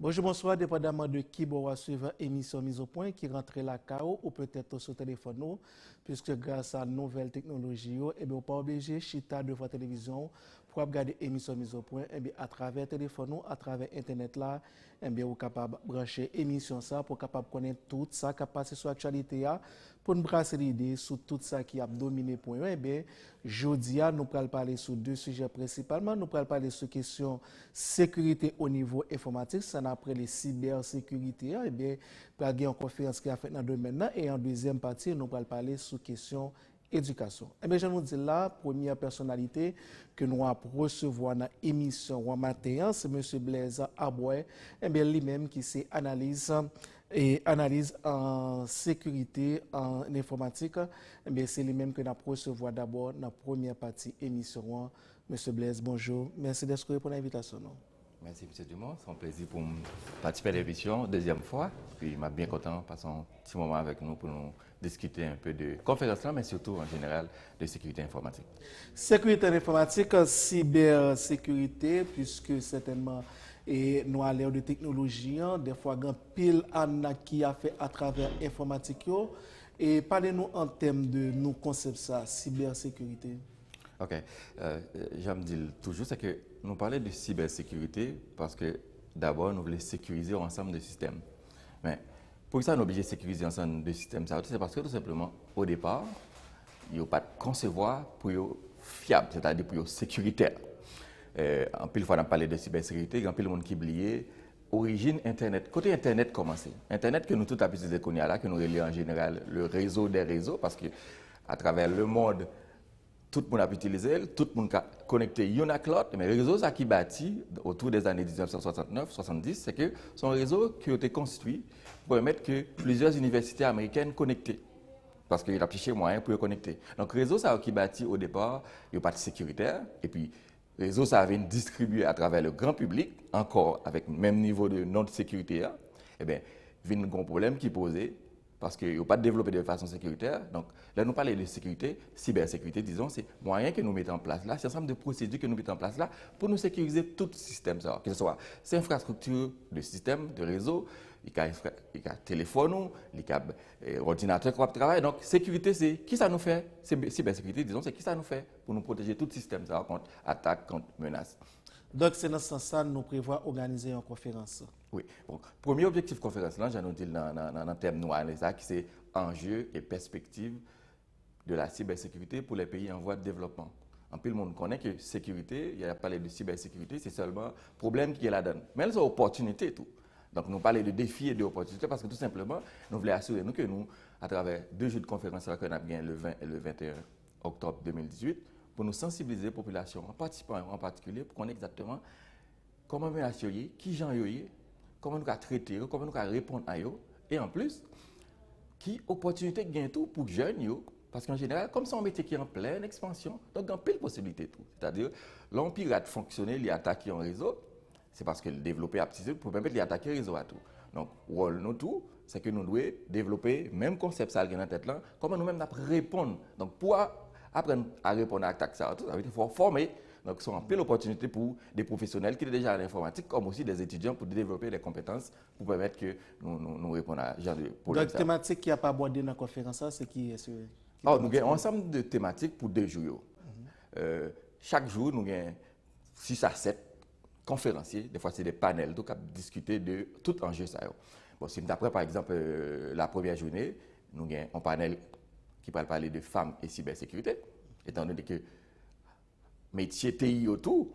Bonjour, bonsoir, dépendamment de qui vous suivre émission mise au point qui rentre la KO ou peut-être sur téléphone, puisque grâce à nouvelles technologies, et bien, pas obligé chita devant la télévision pour regarder émission mise au point, et bien, à travers téléphone, à travers internet là, et bien, vous êtes capable de brancher émission ça pour capable connaître tout ça qui a passé sur l'actualité pour nous brasser l'idée sur tout ça qui a dominé point. Eh bien, jeudi, nous allons parler sur deux sujets principalement. Nous allons parler sur la question sécurité au niveau informatique, ça après les cybersécurité. Eh bien, nous allons une conférence qui a fait dans le domaine. Et en deuxième partie, nous allons parler sur la question éducation. Eh bien, je vous dis là, première personnalité que nous allons recevoir dans l'émission en matin, c'est M. Blaise Aboué. Eh bien, lui-même qui s'est analyse en sécurité, en informatique, eh c'est lui-même que nous allons recevoir d'abord dans la première partie émission. M. Blaise, bonjour. Merci d'être pour l'invitation. Merci, M. Dumont. C'est un plaisir pour participer à l'émission, deuxième fois. Puis, je suis bien content de passer un petit moment avec nous pour nous discuter un peu de conférence, mais surtout en général de sécurité informatique. Sécurité informatique, cybersécurité, puisque certainement et nous à l'ère de technologie, des fois, il y a pile qui a fait à travers l'informatique. Et parlez-nous en termes de nos concepts, ça, cybersécurité. OK. J'aime dire toujours, c'est que nous parlons de cybersécurité parce que d'abord, nous voulons sécuriser ensemble de systèmes. Mais pour ça, nous sommes obligés de sécuriser ensemble de systèmes. C'est parce que tout simplement, au départ, il n'y a pas de concevoir pour fiable, c'est-à-dire pour sécuritaire. En pile fois, on a parlé de cybersécurité, il y a un pile monde qui oublié origine Internet. Côté Internet, commencer. Internet que nous tous l'habitude de connaître là, que nous relions en général le réseau des réseaux, parce que à travers le monde, tout le monde a pu utiliser, tout le monde a connecté une à l'autre, mais le réseau ça qui bâti autour des années 1969-70, c'est que son réseau qui a été construit pour permettre que plusieurs universités américaines connectées. Parce qu'il a cherché moyen pour les connecter. Donc, le réseau ça qui bâti au départ, il n'y a pas de sécuritaire, et puis le réseau, ça avait distribué à travers le grand public, encore avec le même niveau de non-sécurité. Eh bien, il y a un gros problème qui est posé parce qu'il n'y a pas développé de façon sécuritaire. Donc, là, nous parlons de sécurité, cybersécurité, disons, c'est moyen que nous mettons en place là, c'est un ensemble de procédures que nous mettons en place là pour nous sécuriser tout le système, ça, que ce soit ces infrastructures de système, de réseau, il y a téléphone, il y a ordinateur qui va travailler. Donc, sécurité, c'est qui ça nous fait? Cybersécurité, disons, c'est qui ça nous fait pour nous protéger tout le système ça, contre attaques, contre menaces. Donc, c'est dans ce sens-là que nous prévoyons organiser une conférence. Oui. Bon, premier objectif de la conférence, là, j'en ai dit dans le thème noir, qui c'est enjeux et perspectives de la cybersécurité pour les pays en voie de développement. En plus, le monde connaît que sécurité, il y a parlé de cybersécurité, c'est seulement problème qui est là-dedans. Mais elles ont opportunité tout. Donc, nous parlons de défis et d'opportunités parce que tout simplement, nous voulons assurer nous que nous, à travers 2 jours de conférence qu'on a bien le 20 et le 21 octobre 2018, pour nous sensibiliser la population, en participant en particulier, pour qu'on ait exactement comment nous assurer, qui j'en ai, comment nous traiter, comment nous répondre à eux, et en plus, qui opportunité gain tout pour jeunes, parce qu'en général, comme c'est un métier qui est en pleine expansion, donc il y a plein de possibilités tout. C'est-à-dire, l'empirate fonctionner, il attaquer un réseau, c'est parce que le développer aptitude pour permettre d'attaquer le réseau à tout. Donc, nous tout, c'est que nous devons développer le même concept ça dans la tête là, comment nous-mêmes répondre. Donc, pour apprendre à répondre à l'attaque ça, ça veut dire qu'il faut former. Donc, c'est une belle opportunité pour des professionnels qui sont déjà à l'informatique, comme aussi des étudiants pour développer des compétences pour permettre que nous répondions à ce genre de problème. Donc, la thématique qui n'a pas abordé dans la conférence, c'est qui est-ce nous avons un ensemble de thématiques pour 2 jours. Chaque jour, nous avons 6 à 7 conférenciers, des fois c'est des panels, donc à discuter de tout enjeu. Bon, si d'après par exemple la première journée, nous avons un panel qui va parler de femmes et cybersécurité, étant donné que métier TI autour,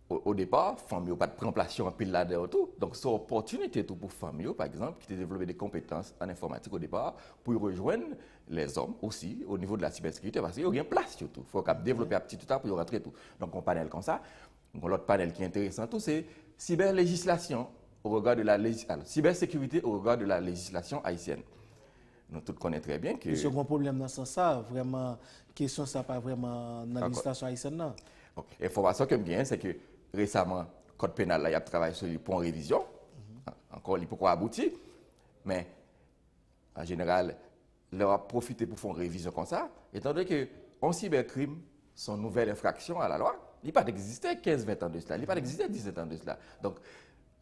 au départ, femmes n'ont pas de préparation en pile là-dedans autour. Donc, c'est une opportunité tout pour femmes, par exemple, qui ont développé des compétences en informatique au départ, pour rejoindre les hommes aussi au niveau de la cybersécurité, parce qu'il y a une place surtout. Il faut développer un petit tout pour y rentrer tout. Donc, un panel comme ça. L'autre panel qui est intéressant, c'est cyberlégislation au regard de la cybersécurité au regard de la législation haïtienne. Nous tous connaissons très bien que... Le second problème dans ce sens, vraiment, question ça pas vraiment dans la législation haïtienne. Non. L'information que bien, c'est que récemment, le code pénal, là, il a travaillé sur le point de révision. Encore, il peut pas aboutir. Mais, en général, il a profité pour faire une révision comme ça, étant donné que en cybercrime, son nouvelle infraction à la loi, il n'a pas existé 15-20 ans de cela, il n'a pas existé 17 ans de cela. Donc,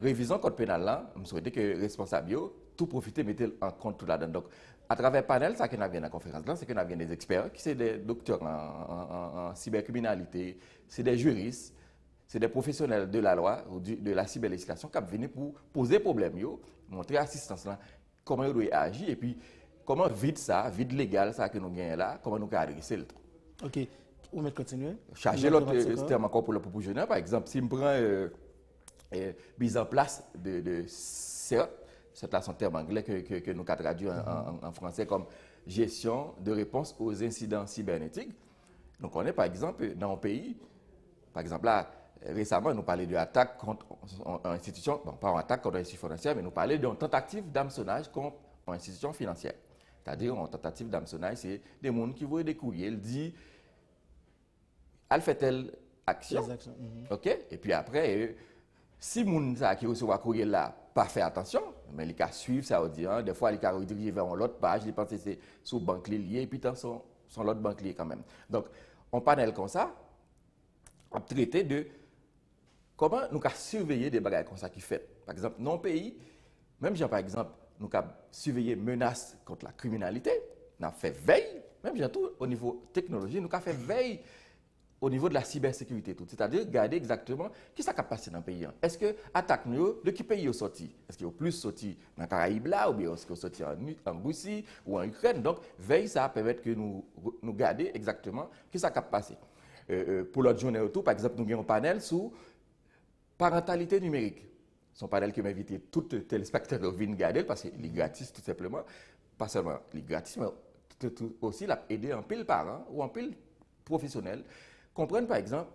révision code pénal là, je souhaite que les responsables tout profiter mettez en compte tout là-dedans. Donc à travers le panel, ça qu'on a vu dans la conférence là, c'est qu'on a vu des experts qui sont des docteurs en cybercriminalité, c'est des juristes, c'est des professionnels de la loi ou de la cyberlégislation qui viennent pour poser problème montrer assistance là, comment ils doivent agir et puis comment vide légal ça que nous gagnons là, comment nous adresser le truc. OK. Vous mettez continuer. Charger l'autre terme encore pour le propositionnaire, par exemple, si je prends mise en place de CERT, c'est là son terme anglais que nous avons traduit en français comme gestion de réponse aux incidents cybernétiques. Donc on est par exemple dans un pays, par exemple là, récemment nous parlions d'attaque contre une institution, bon pas une attaque contre une institution financière, mais nous parlions d'une tentative d'hameçonnage contre une institution financière. C'est-à-dire une tentative d'hameçonnage, c'est des gens qui voient des courriers, ils disent elle fait telle action, ok, et puis après, si moun ça qui reçoit courrier là, pas fait attention, mais il can suivre ça audience, des fois il can rediriger vers l'autre page, il pense que c'est sous banque lié et puis dans son l'autre banque lié quand même. Donc, on panel comme ça, on traiter de comment nous can surveiller des bagages comme ça qui fait. Par exemple, dans le pays, même par exemple, nous can surveiller menaces contre la criminalité, nous avons fait veille, même tout au niveau technologie, nous avons fait veille au niveau de la cybersécurité, c'est-à-dire regarder exactement qui ça qui a passé dans le pays. Est-ce que l'attaque de qui pays est sorti? Est-ce qu'il y a plus sorti dans les Caraïbes là, ou bien est-ce qu'il est sorti en Russie ou en Ukraine? Donc, veille, ça permet que nous garder exactement qui ça qui a passé. Pour l'autre journée autour, par exemple, nous avons un panel sur parentalité numérique. C'est un panel qui m'a invité tous les téléspectateurs à venir regarder parce qu'il est gratis tout simplement. Pas seulement il est gratis, mais aussi il a aidé un pile parents ou un pile professionnel. Comprendre par exemple,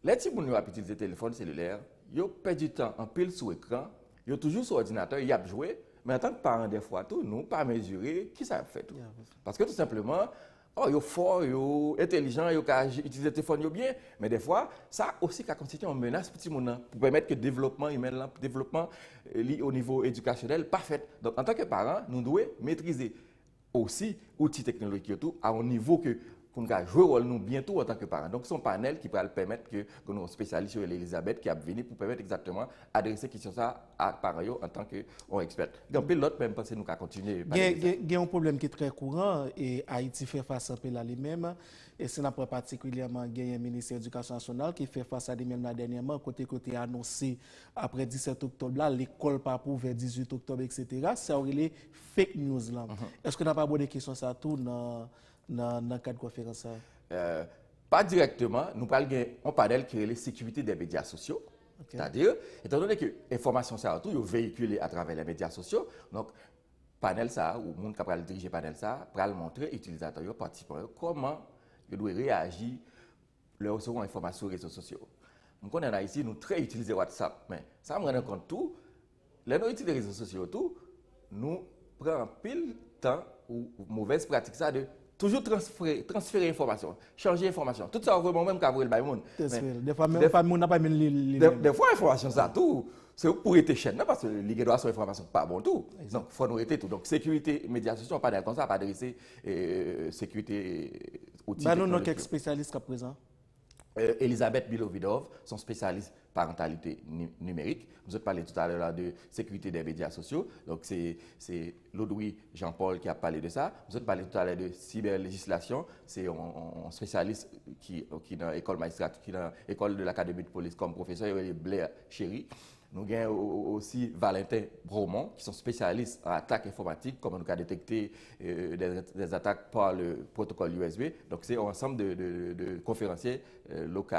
les petits gens qui ont utilisé le téléphone cellulaire, ils ont perdu du temps en pile sur l'écran, ils ont toujours sur l'ordinateur, ils ont joué, mais en tant que parents, des fois, tout, nous, pas mesurer qui ça fait. Tout. Parce que tout simplement, ils sont forts, ils sont intelligents, ils ont utilisé le téléphone bien, mais des fois, ça aussi constitue une menace pour les gens pour permettre que le développement humain, le développement au niveau éducationnel, parfait. Donc, en tant que parents, nous devons maîtriser aussi outils technologiques à un niveau que pour nous jouer rôle nous bientôt en tant que parents. Donc, c'est un panel qui va permettre que nos spécialistes sur Elisabeth qui a venu pour permettre exactement adresser question ça à parents en tant qu'expert. Donc, l'autre même pense que nous allons continuer. Il y a un problème qui est très courant et Haïti fait face à cela lui-même. Et c'est pas particulièrement le ministère de l'Éducation nationale qui fait face à lui-même dernièrement, côté annoncé après 17 octobre, là, l'école pas pour vers 18 octobre, etc. Ça aurait les fake news là. Est-ce que n'a pas abordé question ça tout dans le cadre de conférence? Pas directement. Nous parlons d'un panel qui est la sécurité des médias sociaux. Okay. C'est-à-dire, étant donné que l'information, ça tout, est véhiculée à travers les médias sociaux, donc, panel ça, ou le monde qui va diriger panel ça, va montrer aux utilisateurs, participants, comment ils doivent réagir leur recevoir information sur les réseaux sociaux. Donc, on est ici, nous très utilisé WhatsApp, mais ça me rend compte tout, les nous utilisons les réseaux sociaux tout, nous prenons pile temps ou mauvaise pratique ça de toujours transférer information, changer information. Tout ça, vraiment, même quand vous le monde. Des fois, même pas monde n'a pas mis des fois, information, ça, tout, c'est pour être chaîne, parce que les droits sur information, pas bon tout. Donc, il faut nous arrêter tout. Donc, sécurité, médiation, pas comme ça, pas adresser sécurité outils. Bah, nous, quelques spécialistes à présent. Elisabeth Bilovidov, son spécialiste parentalité numérique. Vous avez parlé tout à l'heure de sécurité des médias sociaux. Donc, c'est Louis Jean-Paul qui a parlé de ça. Vous avez parlé tout à l'heure de cyberlégislation. C'est un spécialiste qui est dans l'école magistrate, qui est dans l'école de l'Académie de police comme professeur, il est Blair Chéry. Nous avons aussi Valentin Bromont, qui sont spécialistes en attaque informatique, comme nous avons détecté des attaques par le protocole USB. Donc, c'est un ensemble de conférenciers locaux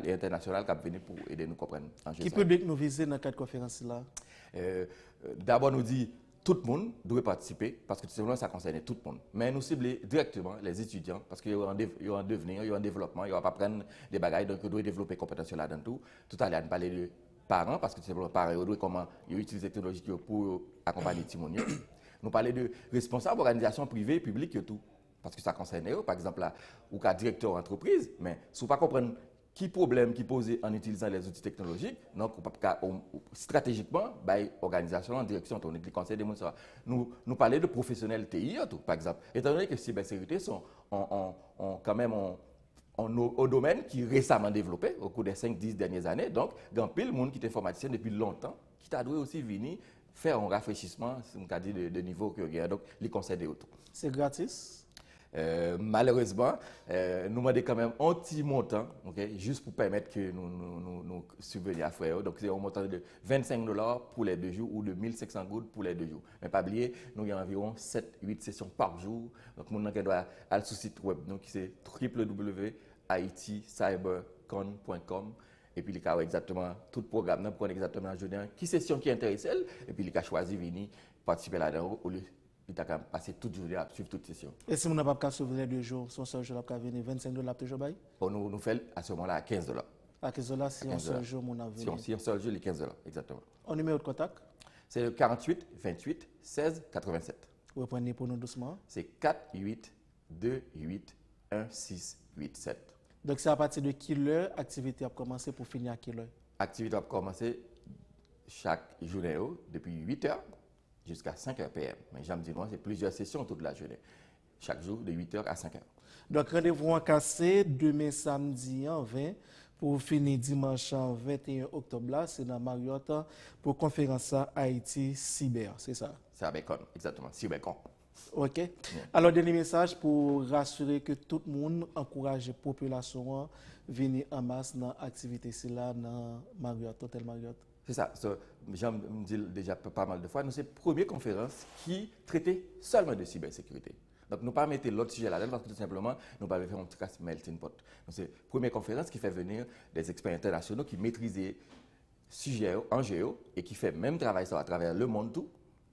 et internationaux qui viennent pour aider nous à comprendre. Qui public nous viser dans cette conférence-là? D'abord, nous dit tout le monde doit participer, parce que ça concerne tout le monde. Mais nous ciblons directement les étudiants, parce qu'il y a un devenir, il y a un développement, il n'y a pas prendre des bagages, donc ils doivent développer des compétences là-dedans tout. Tout à l'heure, nous parler de parents, parce que c'est les parents qui comment ils utilisent la technologie pour accompagner les petits. Nous parlons de responsables d'organisations privées et publiques, tout, parce que ça concerne eux. Par exemple, là, ou qu'un directeur d'entreprise, mais si vous ne comprenez pas qui problème qui pose en utilisant les outils technologiques, donc stratégiquement, l'organisation en direction, on est le conseil des monstres. Nous parlons de professionnels TI, tout, par exemple. Étant donné que les cybersécurité sont quand même au domaine qui est récemment développé au cours des 5-10 dernières années. Donc, il y a pile de monde qui est informaticien depuis longtemps, qui t'a dû aussi venir faire un rafraîchissement de niveau que y a. Donc, les conseils de auto. C'est gratis? Malheureusement, nous demandons quand même un petit montant, okay, juste pour permettre que nous subvenions à faire. Donc, c'est un montant de $25 pour les 2 jours ou de 1500 gouttes pour les 2 jours. Mais pas oublier, nous avons environ 7-8 sessions par jour. Donc, nous doit aller sur le site web, donc c'est www.haiticybercon.com. Et puis, il y a exactement tout le programme pour exactement la journée, qui session qui intéresse elle, et puis il a choisi de venir participer là-dedans au lieu. Il a passé toute journée à suivre toute session. Et si on n'a pas suivre les 2 jours, son seul jour, il venir $25 toujours bail? Nous faisons à ce moment-là à $15. À $15 si un seul jour, on a venu. Si un seul jour, les $15, exactement. Un numéro de contact? C'est le 48 28 16 87. Vous reprenez pour nous doucement? C'est 48 28 1687. Donc, c'est à partir de quelle heure l'activité a commencé pour finir à quelle heure? L'activité a commencé chaque journée depuis 8 heures jusqu'à 5 h PM. Mais j'aime dire, c'est plusieurs sessions toute la journée. Chaque jour de 8 h à 5 h. Donc, rendez-vous en cassé demain samedi en 20 pour finir dimanche en 21 octobre. Là, c'est dans Marriott pour conférence Haïti Cyber, c'est ça? C'est à Bécon, exactement, Cybercon. OK. Yeah. Alors, dernier message pour rassurer que tout le monde encourage la population à venir en masse dans l'activité là dans Marriott, Hôtel Marriott. C'est ça. J'en dis déjà pas mal de fois, nous c'est la première conférence qui traitait seulement de cybersécurité. Donc, nous ne pas mettre l'autre sujet là-dedans parce que tout simplement, nous ne pas faire un petit casse melting pot. C'est la première conférence qui fait venir des experts internationaux qui maîtrisent le sujet en géo et qui fait même travail ça à travers le monde tout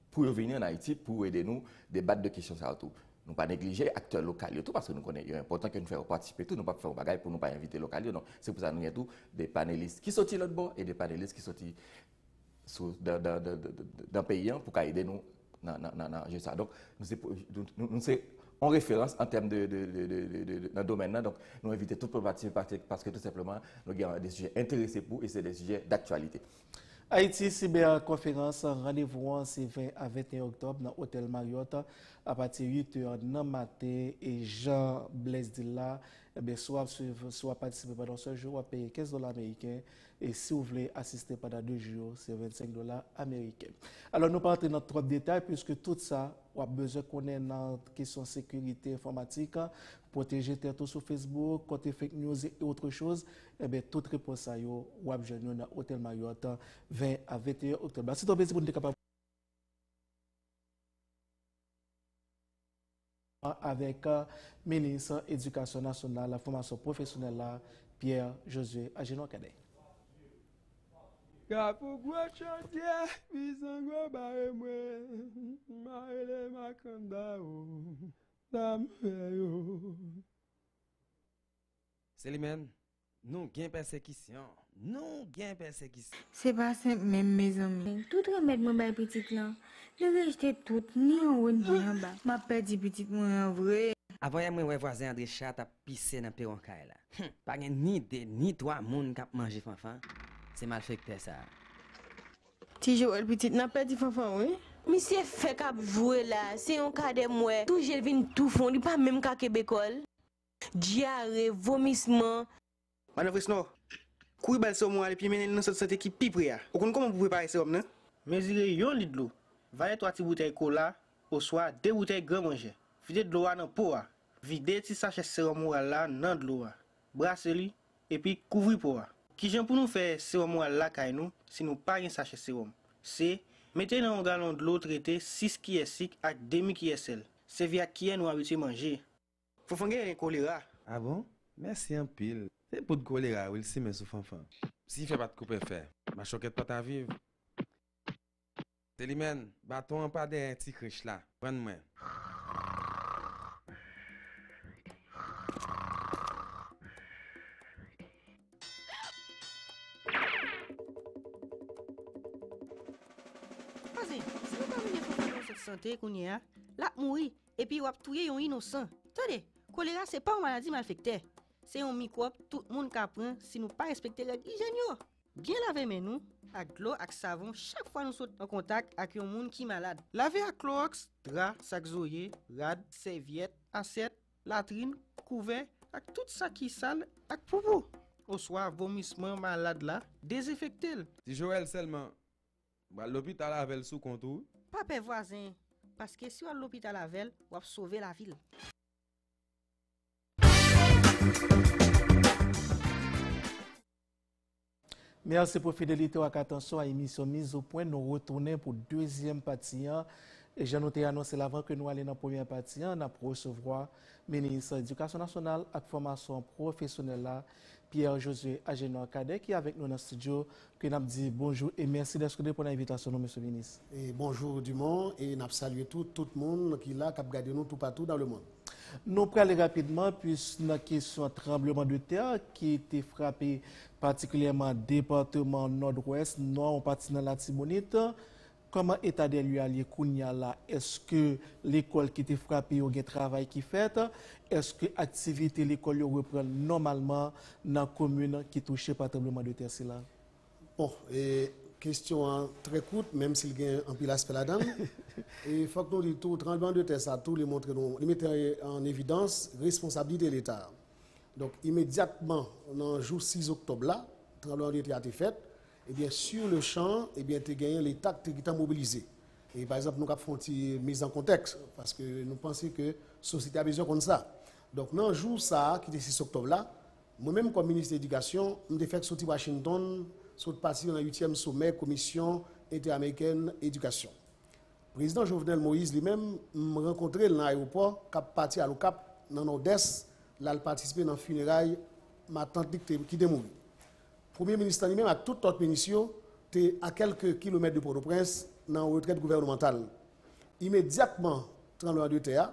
pour venir en Haïti pour aider nous débattre de questions ça tout. Nous ne pas négliger les acteurs locaux tout parce que nous connaissons, il est important que nous fassions participer tout, nous ne pas faire un bagage pour nous pas inviter les locaux. Donc, c'est pour ça que nous avons tous des panélistes qui sont l'autre bord et des panélistes qui sont dans le pays pour aider nous dans ça. Donc, nous sommes en référence en termes dans le domaine. Donc, nous invitons tout le monde à participer parce que tout simplement, nous avons des sujets intéressés pour et c'est des sujets d'actualité. Haïti Cyber Conférence, rendez-vous c'est 20 à 21 octobre dans l'Hôtel Marriott à partir de 8 h dans le matin et Jean Blaise Dilla, soit participer pendant ce jour, va payer $15 américains et si vous voulez assister pendant 2 jours, c'est $25 américains. Alors nous partons dans trop de détails puisque tout ça, on a besoin qu'on ait dans la question de sécurité informatique, protéger tout sur Facebook, côté fake news et autre chose. Eh bien, toute réponse à vous, on a besoin dans l'Hôtel Marriott 20 à 21 octobre. C'est un plaisir pour nous capable avec le ministre de l'Éducation nationale, la formation professionnelle, Pierre Josué Agino Cadet. Célimène, nous gain persécution. Nous gain persécution. C'est pas simple même mes amis. Tout remettre mon bail petite là. Je jeter tout ni en haut ni en bas. M'a perdu petite moi en vrai. Avant moi voisin André Chat a pissé dans perron kay là. Pas ni deux ni trois moun k'ap manger fanfan. C'est mal fait que ça. Ti Joël petite n'a perdu fanfan oui. Monsieur fait k'ap jouer là, c'est un cas de moi. Tout je vinn tout fond, il pas même ka Québécois. Diarrhée, vomissement. Madame Fresno, couille bal sur moi et puis mener dans cette santé qui pipe ya. Ou comment vous préparer ça non? Mesurer yon lit de l'eau. 23 petites bouteilles cola, au soir 2 bouteilles grand manger. Vider de l'eau dans pot. Vider petit sachet sérum moral là dans de l'eau. Brasser lui et puis couvrir pot. Qui j'aime pour nous faire sérum moral là kay nous si nous pas un sachet sérum. C'est mettez dans un gallon de l'eau traité 6 qui est sick avec demi qui est sel. C'est via qui nous habitué manger. Faut faire un choléra. Ah bon? Merci un pile. C'est pour de choléra, oui, si mais sous fanfan. Si fait pas de couper faire, ma choquette pas ta vivre. Célimène, bâton pas des petits criches là. Prends-moi. Vas-y, si vous pas venir pour cette santé qu'on y a, là mourir et puis ou tuer un innocent. Attendez, choléra c'est pas une maladie malfectée. C'est un microbe tout le monde qui prend si nous pas respecter les hygiène. Bien laver mes nous avec l'eau avec savon chaque fois nous sommes en contact avec un monde qui malade. Laver avec Clorox, drap, sac zoyé, rad, serviette, assiette, latrine, couvert avec tout ça qui sale, avec poupou. Au soir, vomissement malade là, désinfecté. Si Joël seulement, bah, l'hôpital avec sous contour. Pas voisin, parce que si on à l'hôpital avec, on va sauver la ville. Merci pour fidélité et attention à l'émission Mise au point. Nous retournons pour deuxième partie. Et j'ai noté annoncé avant que nous allons dans la première partie, nous allons recevoir le ministre de l'Éducation nationale et de la formation professionnelle, Pierre-Josué Agénois Cadet, qui est avec nous dans le studio, que nous dit bonjour et merci d'être pour l'invitation, monsieur le ministre. Et bonjour du monde et nous saluons tout le monde qui est là, qui a regardé nous tout partout dans le monde. Nous allons aller rapidement, puisque la question tremblement de terre qui était frappé particulièrement département nord-ouest, nord en partie dans la Tibonite. Comment état des lieux alliés Kounia là? Est-ce que l'école qui était frappée a un travail qui fait? Est-ce que l'activité de l'école reprend normalement dans la commune qui est touchée par le tremblement de terre? Là? Bon, question très courte, même s'il y a un pile aspect là-dedans. Il faut que nous disions tout, tremblement de terre, ça, tout les montrer, nous mettons en évidence responsabilité de l'État. Donc, immédiatement, dans le jour 6 octobre, là, le tremblement de terre a été fait. Eh bien, sur le champ, eh bien, tu as gagné l'État qui t'a mobilisé. Et par exemple, nous avons fait une mise en contexte, parce que nous pensons que la société a besoin comme ça. Donc, dans le jour ça, qui est 6 octobre là, moi-même, comme ministre de l'Éducation, je me fait sortir Washington, sur parti dans le 8e sommet Commission interaméricaine éducation. Le président Jovenel Moïse lui-même m'a rencontré dans l'aéroport, cap parti à l'OCAP, dans le nord-est, là, il participé dans le funérail, ma tante qui est morte. Le Premier ministre lui-même, avec toute autre ministre, était à quelques kilomètres de Port-au-Prince, dans la retraite gouvernementale. Immédiatement, tremblement de terre,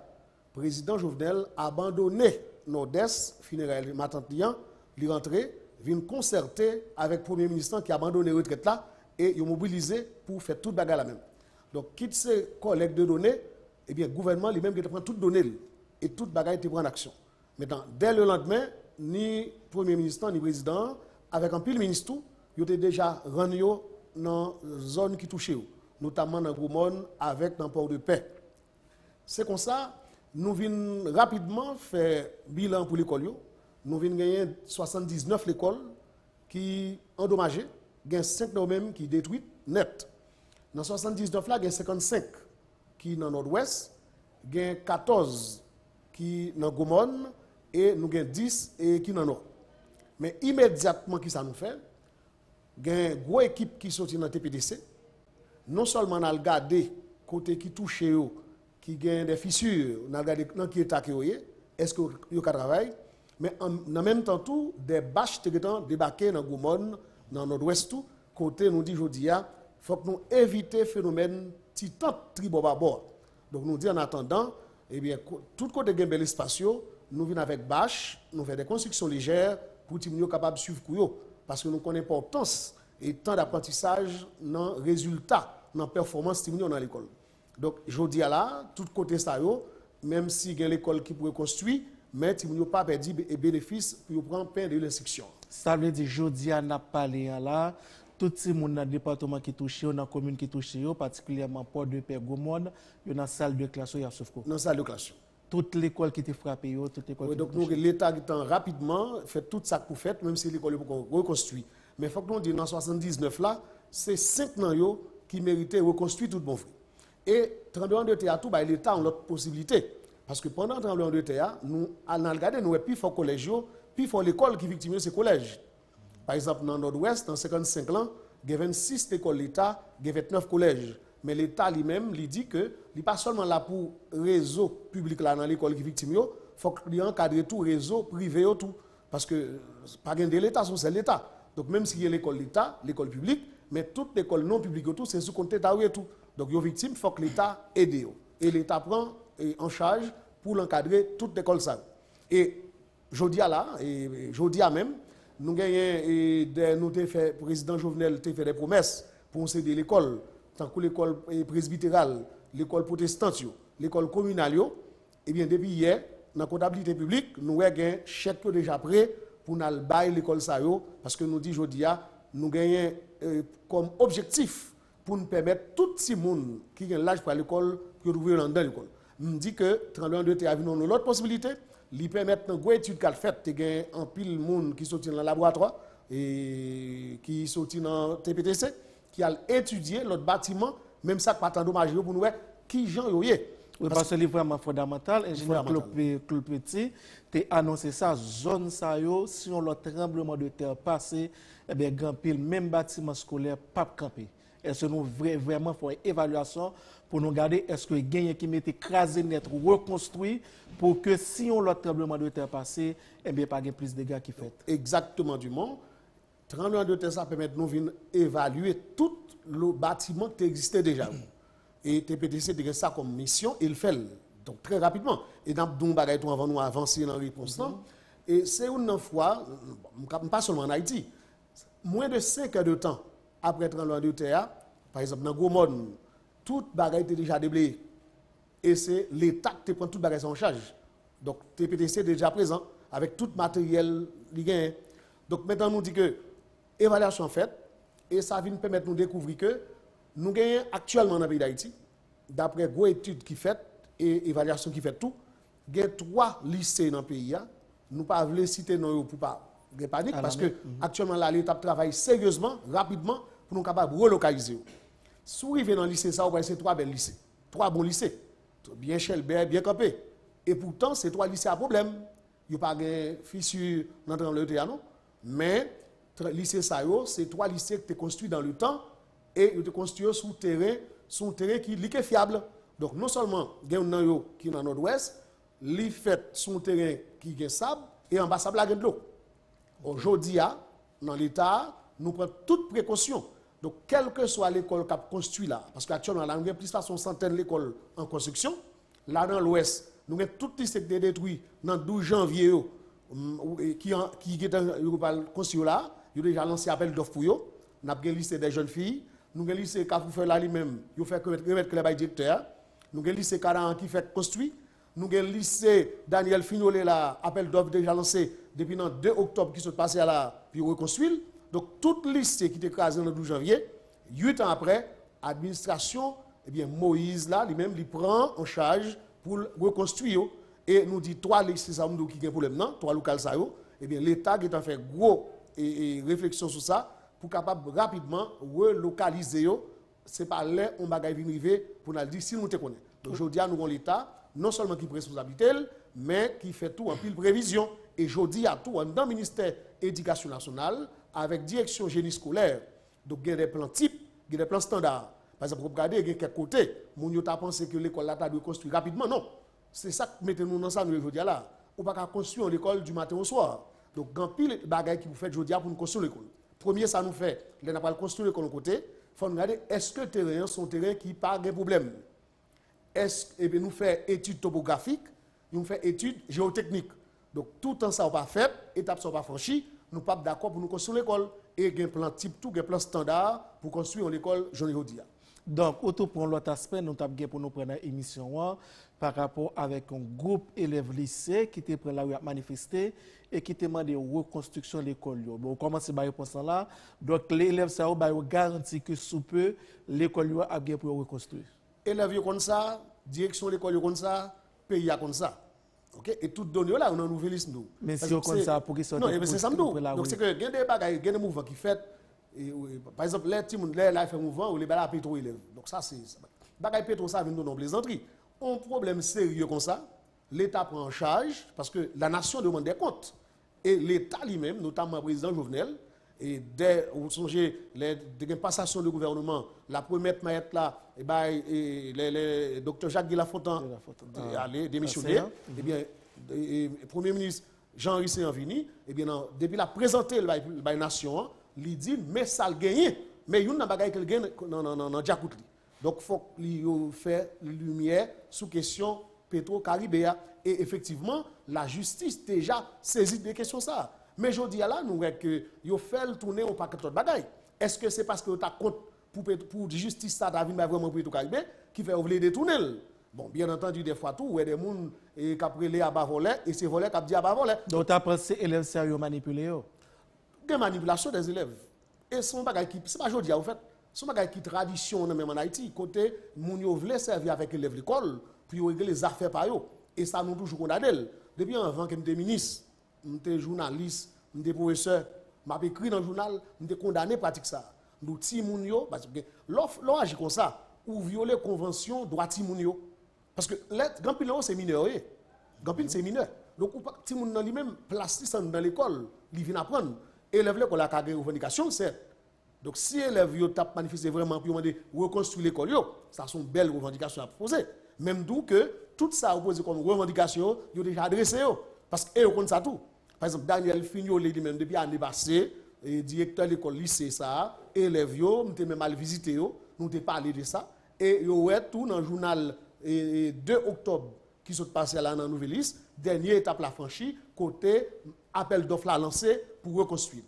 le président Jovenel a abandonné Nord-Est, funérailles, ma tante Lian, il est rentré, vient concerter avec le Premier ministre qui a abandonné la retraite là, et il a mobilisé pour faire toute bagarre la même. Donc, quitte ces collègues de données, eh bien, le gouvernement lui-même qui prend toutes les données et toute bagarre était pris en action. Maintenant, dès le lendemain, ni le Premier ministre, ni le président, avec un pile ministre, ils étaient déjà rendus dans la zone qui touchait, notamment dans Goumon, avec dans Port de Paix. C'est comme ça, nous venons rapidement faire bilan pour l'école. Nous venons gagner 79 écoles qui sont endommagées, il y a 5 même qui détruites net. Dans 79 là, il y a 55 qui sont dans le nord-ouest, il y a 14 qui sont dans Goumon et nous avons 10 qui sont dans le nord. Mais immédiatement, qui ça nous fait? Il y a une grosse équipe qui sortit dans le TPDC. Non seulement on a regardé côté qui touche, qui a des fissures, on a regardé dans qui est attaqué, est-ce qu'il y a un travail? Mais en même temps, tout, des bâches qui sont débarquées dans Goumon, dans le nord-ouest, côté nous dit aujourd'hui, il faut que nous éviter le phénomène titan tribo bord. Donc nous dit en attendant, eh bien, tout côté de l'espace, nous venons avec bâches, nous faisons des constructions légères, pour que nous soyons capables de suivre, parce que nous connaissons l'importance et le temps d'apprentissage dans le résultat, dans la performance dans l'école. Donc, je dis là, tout côté ça, même si il y a l'école qui pourrait construire, mais si nous n'avons pas perdu les bénéfices pour prendre pain de l'instruction. Ça veut dire que je dis à n'a parlé là, tout le monde dans le département qui touche, dans la commune qui touche, particulièrement Port de Paix, Goumon, il y a une salle de classe, il y a sauf quoi. Dans la salle de classe. Toute l'école qui était frappée, toute l'école oui, donc l'État qui tend rapidement fait tout ça pour faire, même si l'école est reconstruite. Mais il faut que nous disions, dans 79 là, c'est 5 ans qui méritaient reconstruire tout bon fait. Et 32 ans de théâtre, l'État a l'autre possibilité. Parce que pendant 32 ans de théâtre, nous allons regarder, nous avons plus fort collège, plus fort l'école qui victime c'est collège. Par exemple, dans le nord-ouest, dans 55 ans, il y a 26 écoles d'État, il y a 29 collèges. Mais l'État lui-même lui dit que il n'est pas seulement là pour le réseau public là dans l'école qui est victime, il faut qu'il encadre tout réseau privé tout. Parce que pas de l'État, c'est l'État. Donc même s'il y a l'école d'État, l'école publique, mais toute l'école non publique tout, c'est sous compte d'État et tout. Donc les victimes, il faut que l'État aide. Et l'État prend en charge pour l'encadrer toute l'école ça. Et je dis là, et je dis même, nous avons fait, le président Jovenel a fait des promesses pour céder l'école. Tant que l'école presbytérale, l'école protestante, l'école communale, et bien depuis hier, dans la comptabilité publique, nous avons un chèque déjà prêt pour nous bailler l'école parce que nous disons aujourd'hui, nous gagnons comme objectif pour nous permettre tout le monde qui a l'âge pour l'école de ouvrir dans l'école. Je dis que 32 de terre, nous avons l'autre possibilité, Li permettre une grande étude qu'elle fait, tu as un pile monde qui sorti dans le laboratoire et qui sorti dans TPTC qui a étudié l'autre bâtiment même ça pas tant dommage pour nous qui gens yoyé. Oui, parce que c'est vraiment fondamental. Ingénieur Claude Petit, tu as annoncé ça, zone ça yo, si on le tremblement de terre passé, eh bien, grand pile, même bâtiment scolaire, pas camper. Est-ce que nous vraiment faisons une évaluation pour nous garder, est-ce que les gains qui mettent écrasé net reconstruit pour que si on le tremblement de terre passé, eh bien, pas plus de dégâts qui fait. Exactement du monde. Tremblement de terre, ça permet de nous évaluer tout le bâtiment qui existait déjà. Et TPTC a ça comme mission, il fait donc très rapidement. Et dans le bagage avant nous avancer dans la réponse. Et c'est une fois, pas seulement en Haïti, moins de 5 heures de temps après le tremblement de terre, par exemple dans Gomon, tout bagage était déjà déblayé. Et c'est l'État qui prend tout bagage en charge. Donc TPTC est déjà présent avec tout matériel lié. Donc maintenant nous dit que évaluation faite et ça vient permettre de nous découvrir que nous gagnons actuellement dans le pays d'Haïti, d'après une étude qui fait et évaluation qui fait tout, il y a 3 lycées dans le pays. Nous ne pouvons pas citer non pour pas de panique parce que actuellement l'État travaille sérieusement, rapidement pour nous capables de relocaliser. Si vous arrivez dans le lycée, ça va c'est 3 bons lycées, 3 bons lycées, bien chelbert, bien campés. Et pourtant, ces 3 lycées à problème. Il n'y a pas de fissure dans le terrain, mais lycée ça c'est 3 lycées qui sont construits dans le temps et ils sont construits sur un terrain qui est fiable. Donc non seulement il y a un qui est dans le nord-ouest, il fait sur un terrain qui est sable et en bas sable la de l'eau. Aujourd'hui, dans l'État, nous prenons toutes précautions. Donc quelle que soit l'école qui a construit là, parce qu'actuellement, là, nous avons plus de 100 d'écoles en construction. Là dans l'ouest, nous avons toutes les secteurs détruits dans le 12 janvier qui est construit là. Ils ont déjà lancé appel d'offres pour eux. Nous avons un lycée des jeunes filles. Nous avons un lycée qui a fait là lui-même. Ils ont fait remettre que les directeurs. Nous avons un lycée qui fait construit. Nous avons un lycée Daniel Fignolet là, appel d'offres déjà lancé depuis le 2 octobre qui sont passés là, puis reconstruire. Donc, tout lycée qui est écrasé le 12 janvier, 8 ans après, l'administration, eh bien, Moïse là, lui-même, il prend en charge pour reconstruire. Et nous dit 3 lycées qui ont un problème, 3 locales, eh bien, l'État qui a fait gros et réflexion sur ça pour capable rapidement relocaliser. Ce n'est pas là on va arriver pour nous dire si nous te connaissons. Donc aujourd'hui, nous avons l'État, non seulement qui prend responsabilité, mais qui fait tout en pile prévision. Et aujourd'hui, à tout dans le ministère de l'Éducation nationale, avec direction génie scolaire. Donc il y a des plans types, il y a des plans standards. Par exemple, pour regarder, il y a quelques côtés, mon yo t'a pensé que l'école là doit construire rapidement. Non. C'est ça que mettez-nous dans ça, nous aujourd'hui là. On ne peut pas construire l'école du matin au soir. Donc, il y a pile de bagages qui vous faites aujourd'hui pour nous construire l'école. Premier, ça nous fait, on n'a pas construire l'école de côté. Il faut regarder, est-ce que le terrain sont terrain qui pas de problème? Est-ce que nous faisons études topographiques, nous faisons études géotechniques. Donc, tout temps ça n'a pas fait, étape ça n'a pas franchi, nous ne sommes pas d'accord pour nous construire l'école. Et il y a un plan type, tout, un plan standard pour construire l'école aujourd'hui. Donc, autour pour l'autre aspect, nous avons pour nous prendre l'émission par rapport avec un groupe élèves lycée qui était prêt là où a manifesté et qui demandé reconstruction de l'école. Bon, on commence par réponse là. Donc, les élèves, ça va garantir que sous peu, l'école a bien pour reconstruire. Élèves comme ça, direction de l'école comme ça, pays comme ça. OK? Et tout donné là, on a une nouvelle liste. Mais si on comme ça, pour qu'ils soient. Non, mais c'est ça. Donc, c'est que il y a des bagages, il y a des mouvements qui fait. Par exemple, les petits là fait mouvement ou les balles pétro élèves. Donc ça c'est bagaille pétro ça vient de nos plaisanteries. Un problème sérieux comme ça, l'État prend en charge parce que la nation demande des comptes et l'État lui-même, notamment le président Jovenel, et dès vous songez les passations de gouvernement, la première maître là, et ben le docteur Jacques Guy-Lafontaine allé démissionner, et bien le premier ministre Jean Risséan vini, et bien depuis la présenter la nation il dit mais ça le gagne mais il y a un bagage qu'il gagne dans Djakout. Donc il faut qu'il faire lumière sur question Petro-Caribéa et effectivement la justice déjà saisit des questions ça. Mais je dis là nous que yo fait tourner au paquet de bagages. Est-ce que c'est parce que tu as compte pour justice ça David mais vraiment Petro-Caribé qui fait ouvrir détourner? Bon, bien entendu, des fois, tout, il y a des gens qui ont pris à bas voler et c'est volé qui ont dit à bas voler. Donc, tu as pensé que les élèves sérieux manipulés? Il y a manipulation des élèves. Et ce n'est pas aujourd'hui, en fait, ce n'est pas qui tradition même en Haïti. Côté, les gens veulent servir avec les élèves de l'école, puis régler les affaires par eux. Et ça, nous toujours condamné. depuis avant que j'étais ministre, j'étais journaliste, j'étais professeur, m'a écrit dans le journal, j'étais condamné pratique ça. Nous ti moun yo parce que l'on agit comme ça ou violer convention droit ti moun yo parce que grand pile c'est mineur grand pile c'est mineur. Donc ti moun nan lui-même place dans l'école, il vient apprendre élève l'école a carré revendication c'est. Donc si élève yo t'a manifesté vraiment pour demander reconstruire l'école yo, ça sont belles revendications à poser. Même d'où que tout ça opposé comme revendication, yo déjà adressé yo parce que yo connaît ça tout. Par exemple Daniel Fignot lui-même depuis année passée et directeur de l'école lycée ça élèves yo m'était même mal visité yo nous t'ai parlé de ça et yo ouais tout dans le journal 2 octobre qui sont passé là dans nouvelle liste dernière étape la franchie côté appel d'offre la lancé pour reconstruire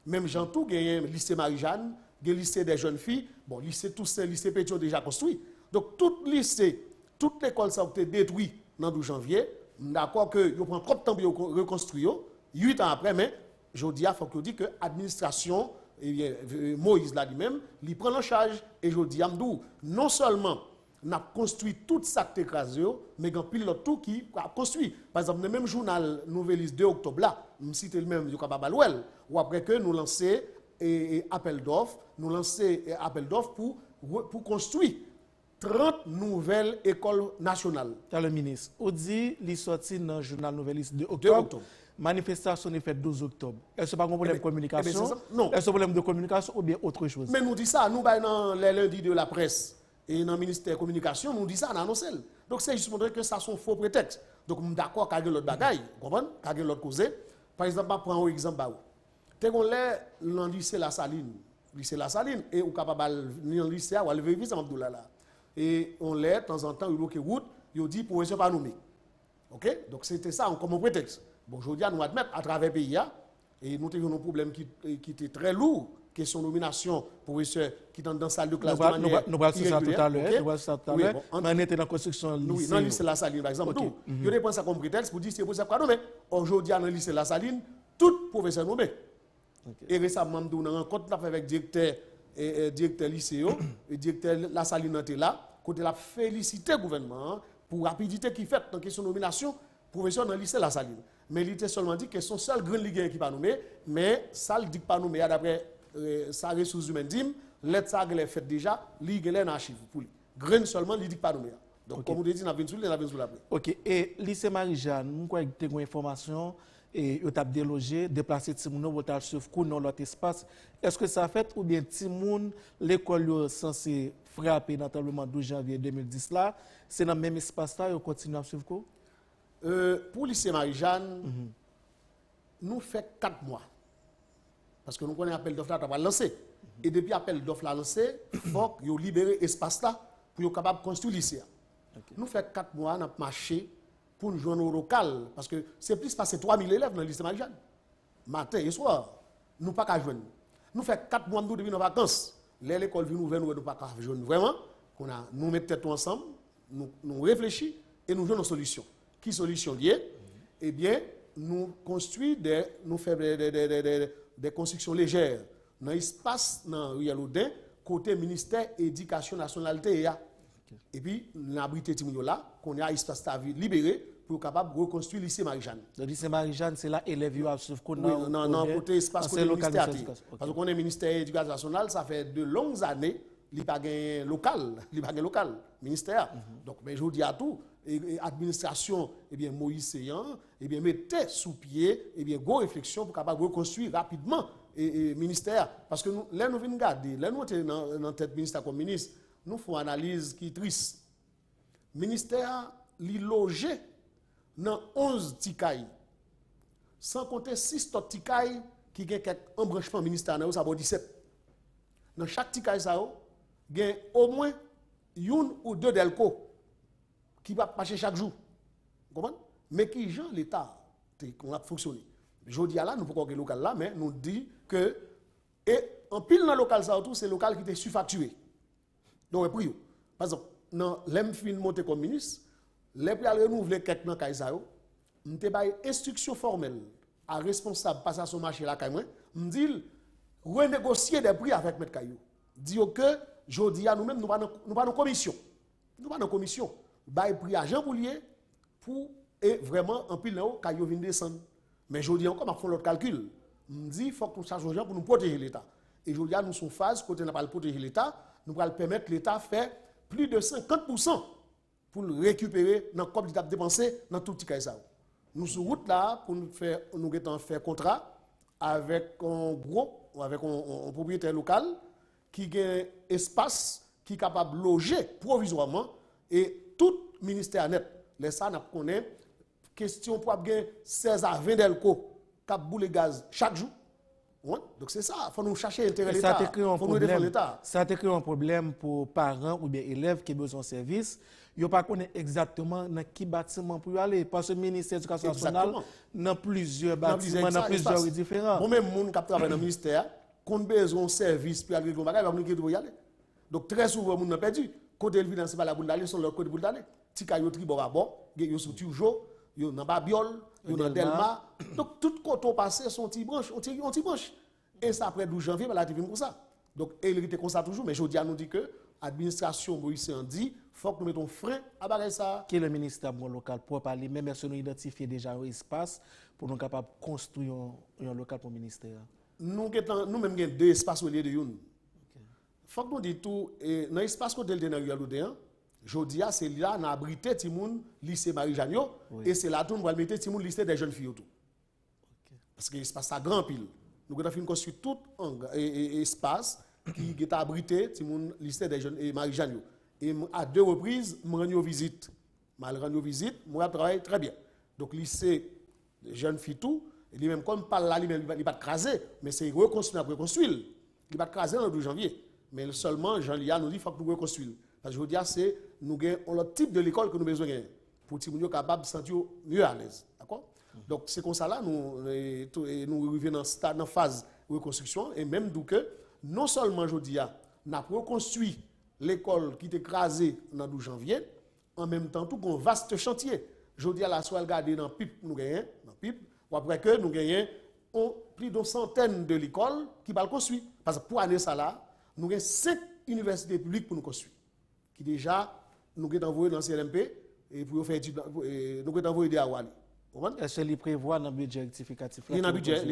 même Jean tout gagne lycée Marie-Jeanne gagne lycée des jeunes filles bon lycée tous ces lycées Pétion déjà construit donc tout lycée toute l'école ça a été détruit dans 12 janvier d'accord que yo prend trop de temps pour reconstruire 8 ans après mais je dis il faut que dit que l'administration, Moïse l'a dit même, il prend en charge et je dis non seulement on a construit tout ça qui est écrasé, mais il y a pile tout qui a construit. Par exemple, le même journal Nouvelliste 2 octobre là, je cite le même, ou après que nous lançons appel d'offres, pour construire 30 nouvelles écoles nationales. Le ministre, on dit qu'il est sorti dans le journal Nouvelliste 2 octobre. Manifestation est faite 12 octobre. Est-ce pas un problème de communication? Non. Est-ce un problème de communication ou bien autre chose? Mais nous disons ça, nous, dans les lundis de la presse et dans le ministère de la Communication, nous disons ça, nous annoncé. Donc c'est juste pour dire que ça sont faux prétextes. Donc je suis d'accord avec l'autre bagaille, vous comprenez? Avec l'autre cause. Par exemple, je prends un exemple. Quand on est dans le lycée La Saline, et on est capable de dans le lycée, on va le vérifier, là. Et on l'est, de temps en temps, il y a une route, il dit pour ne pas nommer. OK? Donc c'était ça comme un prétexte. Bon, aujourd'hui, nous admettons à travers le pays, et nous avons un problème qui était très lourd, question de nomination professeur qui sont dans la salle de classe de manière nous allons ça tout à l'heure. Mais on était dans la construction du lycée. Oui, dans le lycée La Saline, par exemple. Je ne prends ça comme prétexte pour dire que c'est pour ça qu'on nomme. Aujourd'hui, dans le lycée La Saline, tout professeur nommé. Et récemment, nous avons rencontré avec le directeur lycée, et directeur La Saline était là, côté la félicité gouvernement pour la rapidité qui fait dans la question de nomination professeur dans le lycée La Saline. Mais il était seulement dit que son seul grand ligue qui pas nommé, mais ça ne dit pas nommé d'après sa ressource humaine dim, l'aide ça elle fait déjà, ligue est en archive pour lui. Grain seulement il dit pas nommé. Donc comme on dit, n'a venu sur après. OK, et lycée Marie-Jeanne, nous quoi tu as information et tu as délogé, déplacé Timoun pour t'aller sur cours dans l'autre espace. Est-ce que ça fait ou bien Timoun l'école censé frapper dans le tremblement 12 janvier 2010 là, c'est dans le même espace là, on continue à suivre cours? Pour lycée Marie-Jeanne, nous faisons 4 mois. Parce que nous connaissons l'appel d'offre là, lancé. Et depuis l'appel d'offre là lancé, il faut que nous libérer l'espace là pour être capable de construire le lycée. Nous faisons 4 mois, nous avons marché pour nous joindre au local. Parce que c'est plus passer 3000 élèves dans le lycée Marie-Jeanne. Matin et soir, nous ne pouvons pas joindre. Nous faisons 4 mois depuis nos vacances. L'école vient ouvrir, nous ne pouvons pas joindre. Vraiment, nous mettons tête ensemble, nous réfléchissons et nous jouons nos solutions. Qui solution liée? Eh bien, nous construisons nous faisons des constructions légères dans l'espace, dans Riel Audin, côté ministère Éducation nationale. Et puis, nous avons abrité là, qu'on a un espace libéré pour être capable de reconstruire le lycée Marie-Jeanne. Le lycée Marie-Jeanne, c'est là élèves qui suivent qu'on a. Non, côté espace, côté ministère. Parce qu'on est ministère Éducation nationale, ça fait de longues années, il n'y a pas de local, ministère. Donc, mais je dis à tout. Et administration, eh bien, Moïse Seyan, eh bien, mettez sous pied, eh bien, go réflexion pour capable reconstruire rapidement et ministère. Parce que nous, là, nous venons garder, là, nous sommes dans tête ministère comme ministre, nous faisons une analyse qui est triste. Ministère, il logé dans 11 tikaï, sans compter 6 autres tikaï qui ont quelques embranchements ministériels, ça vaut 17. Dans chaque tikaï, ça il y a au moins une ou deux delco qui va marcher chaque jour. Vous comprenez? Mais qui gens l'État qu'on a fonctionné. Je dis là, nous pouvons pas local là, mais nous dit que et en pile dans le local ça autour, c'est le local qui était surfacturé. Donc pour par exemple, dans l'emfin monté comme ministre, les prix à renouveler quelques dans Kaisao, nous te bail instruction formelle à responsable passation marché là Kaimwen, me dit renégocier des prix avec maître Kayou. Dit que jodi à nous-mêmes nous pas dans commission. Nous pas dans commission. Bail prix à Jean Boulier pour et vraiment, en pile là-haut, quand ils viennent descendre. Mais je dis encore, on fait l'autre calcul. On dit qu'il faut que nous cherchions gens pour nous protéger l'État. Et je dis, nous sommes en phase, côté n'a pas protéger l'État, nous allons permettre l'État de faire plus de 50% pour le récupérer dans le corps l'État dépensé dans tout petit cas. Nous sommes route là pour nous faire contrat avec un groupe, avec un propriétaire local qui a un espace qui est capable de loger provisoirement et tout ministère net. Les ça, nous connaissons question pour avoir 16 à 20 delco qui boule gaz chaque jour. Ouais. Donc c'est ça, il faut nous chercher l'intérêt de l'État. Ça te crée un problème pour parents ou bien élèves qui ont besoin de service. Ils ne connaissent pas exactement dans quel bâtiment pour y aller. Parce que le ministère de l'Éducation nationale dans plusieurs bâtiments, dans plusieurs différents. Moi-même, je travaille dans le ministère, quand on a besoin de service pour aller dans le y aller. Donc très souvent, on a perdu. Côté évident, ce n'est pas la boule d'aller, c'est le côté boule d'aller. Si vous avez un bord, vous avez toujours, vous avez un babiole, vous avez un Delma. Donc tout côté passé sont anti-branches. Et ça, après 12 janvier, là, tu viens comme ça. Donc, il était comme ça toujours. Mais je nous dit que l'administration Moïse dit qu'il faut que nous mettons frein à barrer ça. Qui est le ministère local pour parler, même si nous identifions déjà un espace pour nous capables de construire un local pour le ministère? Nous-mêmes avons deux espaces au lieu de une. Il faut que nous disions tout, dans l'espace côté de Naruya je dis c'est là, on a abrité Timoun, lycée Marie-Jagno, et c'est là où on va mettre Timoun, lycée des jeunes filles. Parce que l'espace est grand pile. Nous avons construit tout un espace qui est abrité, Timoun, lycée des jeunes et Marie-Jagno. Et à 2 reprises, je rends visite. Je rends visite, je travaille très bien. Donc, lycée des jeunes filles, tout, et même comme parle là, il ne va pas craser, mais c'est reconstruire. Il ne va pas craser le 12 janvier. Mais seulement, Jean-Lia nous dit qu'il faut que nous reconstruisions. Parce que je veux dire, c'est nous avons le type de l'école que nous avons besoin pour que nous soyons capables de se sentir mieux à l'aise. D'accord? Donc, c'est comme ça là, nous arrivons dans la phase de reconstruction. Et même d'où que, non seulement, je dis, nous avons reconstruit l'école qui est écrasée dans le 12 janvier, en même temps, tout un vaste chantier. Je dis à la soirée, regardez dans PIP, nous gagnons, dans PIP, ou après que nous gagnons plus d'une centaine de l'école qui va le construire. Parce que pour année ça là, nous avons 5 universités publiques pour nous construire. Qui déjà, nous avons envoyé dans le CLMP et pour faire études, nous avons envoyé des Awali. Est-ce qu'il prévoit dans le budget rectificatif? Dans le budget,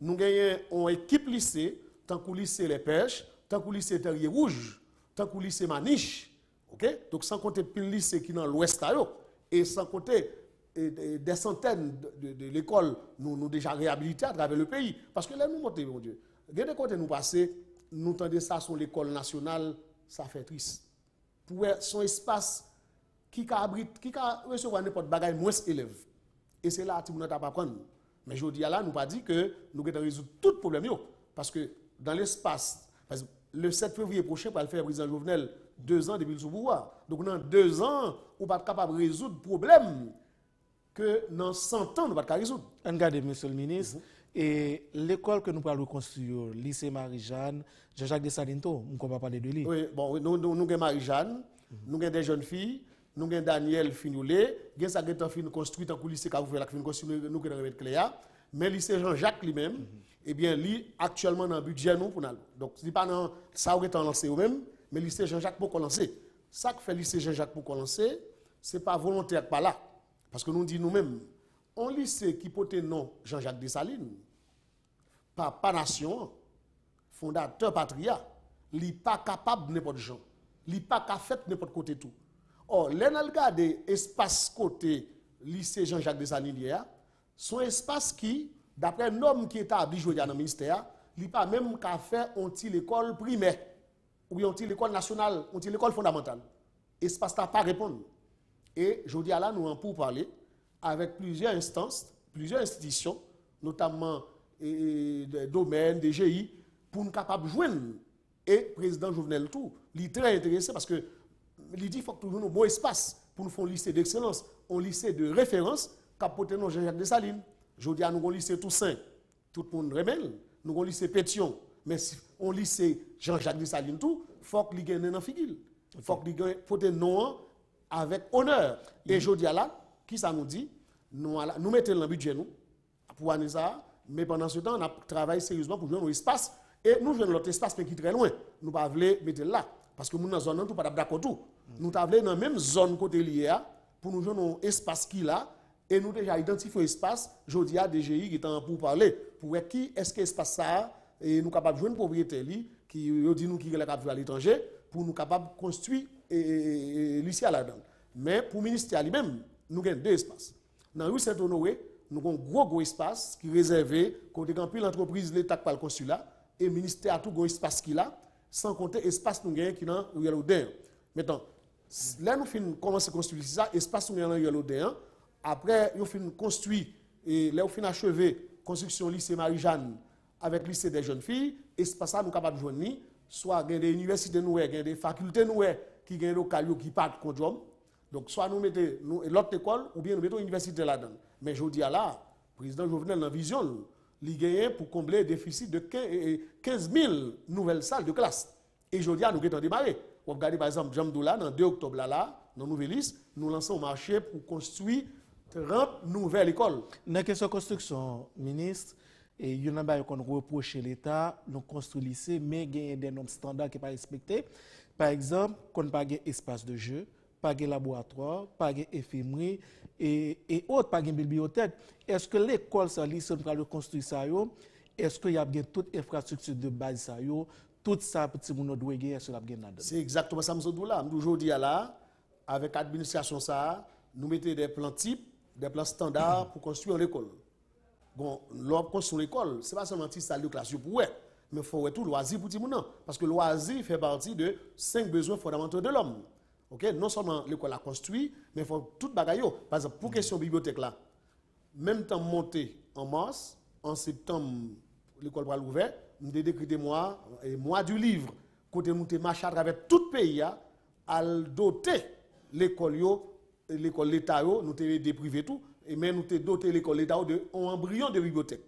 nous avons une équipe lycée, tant que lycée Les Pêches, tant que lycée Terrier Rouge, tant que lycée Maniche. Okay? Donc sans compter le lycée qui est dans l'ouest, et sans compter des centaines de l'école, nous déjà réhabilités à travers le pays. Parce que là, nous montons, mon Dieu. Regardez quand nous passons, nous entendons ça sur l'école nationale, ça fait triste. Pour son espace qui abrite, qui recevoir n'importe bagaille moins élèves. Et c'est là que nous n'avons pas prendre. Mais je dis là, nous pas dit que nous allons résoudre tout le problème. Parce que dans l'espace, le 7 février prochain, pour le faire président Jovenel, 2 ans depuis le pouvoir. Donc dans 2 ans, on va être capable de résoudre le problème que dans 100 ans, nous ne pouvons pas résoudre. Regardez, monsieur le ministre, et l'école que nous allons reconstruire, lycée Marie-Jeanne, Jean-Jacques Dessalines, on ne peut pas parler de lui. Oui, bon, nous avons Marie-Jeanne, nous avons des jeunes filles, nous avons Daniel Finoulé, nous avons fin construit dans le lycée Cavoufé, nous avons mettre Cléa, mais le lycée Jean-Jacques lui-même, eh bien, lui, actuellement dans le budget, nous, pour nous. Donc, ce n'est pas dans ça où est lancé eux-mêmes, mais le lycée Jean-Jacques pour lancer. Ça que fait le lycée Jean-Jacques pour lancer, ce n'est pas volontaire pas là. Parce que nous disons nous-mêmes, un lycée qui porte le nom Jean-Jacques Dessalines, pas nation, fondateur patria, il n'est pas capable de n'importe gens. Il n'est pas capable de faire n'importe côté tout. Or, l'on a regardé l'espace côté lycée Jean-Jacques Dessalines, son espace qui, d'après un homme qui est établi dans le ministère, il n'est pas même qu'à faire l'école primaire, ou bien l'école nationale, l'école fondamentale. Espace n'a pas répondre. Et je dis à là, nous en pour parler avec plusieurs instances, plusieurs institutions, notamment des domaines, des GI, pour nous capables de joindre. Et le président Jovenel Tout, il est très intéressé parce que il dit qu'il faut que nous ayons un bon espace pour nous faire un lycée d'excellence, un lycée de référence, capoté non Jean-Jacques Dessalines. Je dis à nous avons un lycée Toussaint, tout le monde remèle, nous avons un lycée Pétion, mais si on lycée Jean-Jacques Dessalines tout, il faut qu'il y ait un figure. Il faut qu'il y ait un nom avec honneur. Et je dis à là, qui ça nous dit? Nous mettons dans le budget nous, pour année ça, mais pendant ce temps, on a travaillé sérieusement pour jouer nos espaces. Et nous jouons notre espace qui est très loin. Nous ne voulons pas mettre là. Parce que nous, dans la zone, nous ne sommes pas d'accord tout. Nous avons dans la même zone côté liée, pour nous jouer un espace qui là et nous déjà identifié espace, je dis à DGI qui est en pour parler pour qui est-ce que espace ça et nous capable de jouer une propriété qui dit nous qui est capable à l'étranger pour nous capable de construire lycée à là-dedans. Mais pour le ministère lui-même, nous avons deux espaces. Dans la rue Saint-Honoré, nous avons un gros espace qui est réservé côté campus l'entreprise l'État par le consulat et le ministère a tout gros espace qu'il a sans compter espace nous gagnons qui dans Ruelle Audin. Maintenant, là nous finissons commencer à construire ça, espace nous gagnons dans Ruelle Audin. Après, nous finissons construire et là nous finissons achever construction lycée Marie-Jeanne avec lycée des jeunes filles, espace ça nous capable de joindre soit des universités nous des facultés nous qui gagnent local qui partent contre. Donc soit nous mettons l'autre école ou bien nous mettons l'université là-dedans. Mais je dis à là, le président Jovenel dans la vision, il gagne pour combler le déficit de 15 000 nouvelles salles de classe. Et je dis à nous qui avons démarré. Vous regardez par exemple, Jamdoula, dans 2 octobre là, dans Nouvelle-Lys, nous lançons un marché pour construire 30 nouvelles écoles. Dans la question de construction, ministre, et il y a des qu'on reproche l'État, nous construisons lycée, mais il y a des normes standards qui ne sont pas respectés. Par exemple, qu'on n'a pas d'espace de jeu, pas de laboratoire, pas d'infirmerie et autres, pas de bibliothèque. Est-ce que l'école, ça, lycée, nous allons construire ça? Est-ce qu'il y a bien toute infrastructure de base, ça, tout ça, petit monde doit gagner sur la gagne? C'est exactement ça, M. Doula. Aujourd'hui, là, avec l'administration, ça, nous mettons des plans types, des plans standards pour construire l'école. Bon, l'on construit l'école, ce n'est pas seulement une salle de classe pour eux, mais il faut tout loisir pour tout le monde. Parce que le loisir fait partie de 5 besoins fondamentaux de l'homme. Okay? Non seulement l'école a construit, mais il faut tout bagaille. Par exemple, pour question bibliothèque là, même temps monté en mars, en septembre, l'école va l'ouvrir, nous avons décrété mois du livre, côté nous avons marché à travers tout le pays, à doter l'école, l'État, nous avons déprivé tout, et même nous avons doté l'école l'État d'un embryon de bibliothèque.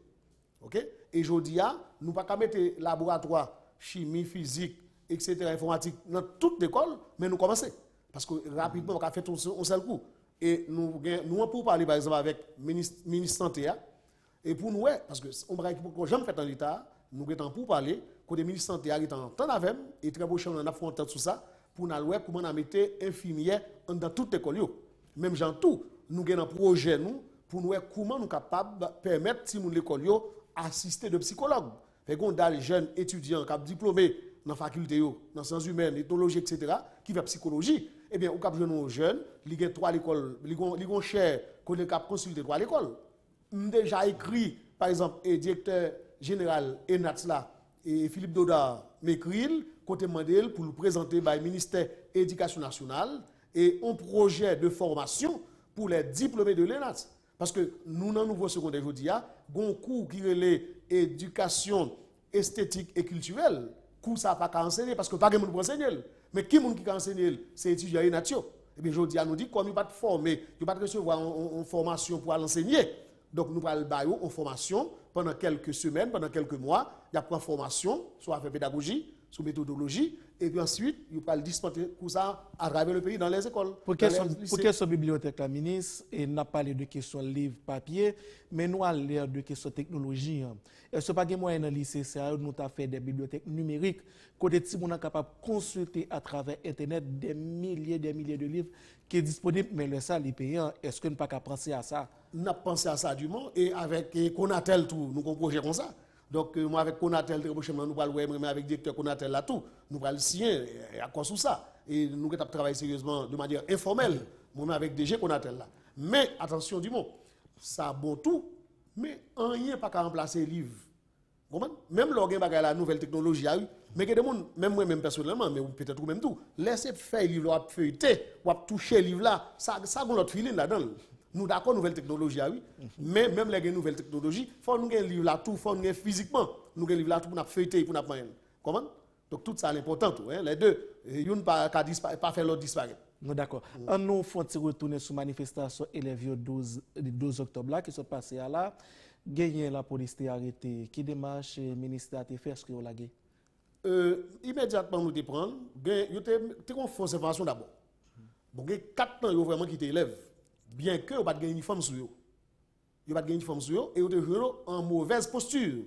Okay? Et je dis, nous ne pouvons pas mettre laboratoire, chimie, physique, etc., informatique dans toute l'école, mais nous commençons. Parce que rapidement, on a fait un seul coup. Et nous pour parler par exemple avec le ministre Santé, et pour nous, parce que on va jamais fait en l'État, nous sommes pour parler, que le ministre Santé est en temps avec, et très prochainement, on a fait un temps sur ça, pour nous voir comment on mettre infirmière dans toute l'école. Même gens tout, nous avons un projet pour nous voir comment nous sommes capables de permettre si nous l'école assister de psychologues. Fait qu'on a des jeunes étudiants qui sont diplômés dans la faculté, dans les sciences humaines, ethnologie, etc., qui font psychologie. Eh bien, on cap jeune jeunes, ils ont 3 écoles, ils ont cher, qu'on est cap consulter 3 écoles. Déjà écrit, par exemple, le directeur général ENATS là, et Philippe Doda m'écrit, côté mandel pour le présenter par le ministère de l'Éducation nationale et un projet de formation pour les diplômés de l'ENATS. Parce que nous, dans le nouveau secondaire, je dis, il y a un cours qui est l'éducation esthétique et culturelle. Cours ça pas qu'à enseigner parce que pas de monde pour enseigner. Mais qui monde qui enseigner c'est étudiant et nature. Et bien je dis à nous dit comme il pas de former, il pas de recevoir une formation pour l'enseigner. Donc nous allons bailler une formation pendant quelques semaines, pendant quelques mois, il y a une formation soit avec pédagogie, sur méthodologie et puis ensuite il va le dispenser pour ça à travers le pays dans les écoles. Pour question bibliothèque la ministre et n'a parlé de questions livre papier mais nous allons l'air de questions technologie. Est-ce pas que moyen dans lycée ça nous t'a fait des bibliothèques numériques côté ti on est capable de consulter à travers internet des milliers de livres qui est disponible mais le ça les payant est-ce que nous pas qu'à penser à ça? Nous avons pensé à ça du monde et avec Conatel tout nous avons projet comme ça. Donc, moi, avec Conatel, nous allons avec le directeur Conatel là tout, nous allons signer à cause de ça. Et nous allons travailler sérieusement de manière informelle, moi avec DG Conatel là. Mais, attention du mot, ça bon tout, mais rien pas qu'à remplacer les livres. Même l'organe bagay la nouvelle technologie, mais que des gens, même moi, même personnellement, mais peut-être même tout, laissez faire le livre, feuilleter, ou toucher le livre là, ça a l'autre feeling là-dedans. Nous d'accord nouvelle technologie oui, mais même les nouvelles technologies, faut nous un livre là tout, faut nous physiquement, nous un livre là tout pour nous feuilleter pour nous prendre. Comment? Donc tout ça est important tout, les deux, une pas faire l'autre disparaître. D'accord. On nous faut retourner sur manifestation élèves 12 octobre là qui sont passés à là, gagner la police a arrêté, qui démarche ministère a fait ce que on l'a gagné. Immédiatement nous te prendre, yo te une fausse information d'abord. Bon, 4 ans yo vraiment qui élève. Bien que vous pas de uniforme sur eux. Vous pas de uniforme sur eux et vous êtes en mauvaise posture.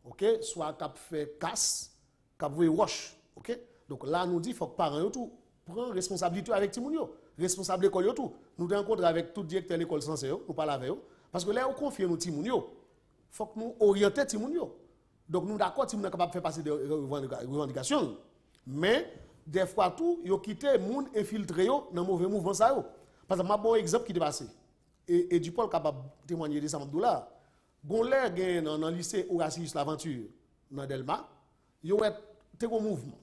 OK, soit cap fait casse, cap voyer roche, OK? Donc là nous dit faut que parents tout prendre responsabilité avec Timounio responsable de l'école tout. Nous rencontrons avec tout directeur de l'école censé, nous parlons avec eux. Parce que là, on confie nous Timoun yo. Faut que nous orienter Timoun yo. Donc nous d'accord, Timoun est capable de faire passer des revendications. Mais des fois tout, yo quitté moun infiltré yo dans mauvais mouvement ça yo. Parce que m'a bon exemple qui est passé. Et du Paul capable de témoigner de ça là. Gon l'air gain dans le lycée Horacius l'Aventure dans Delma, yo est un mouvement.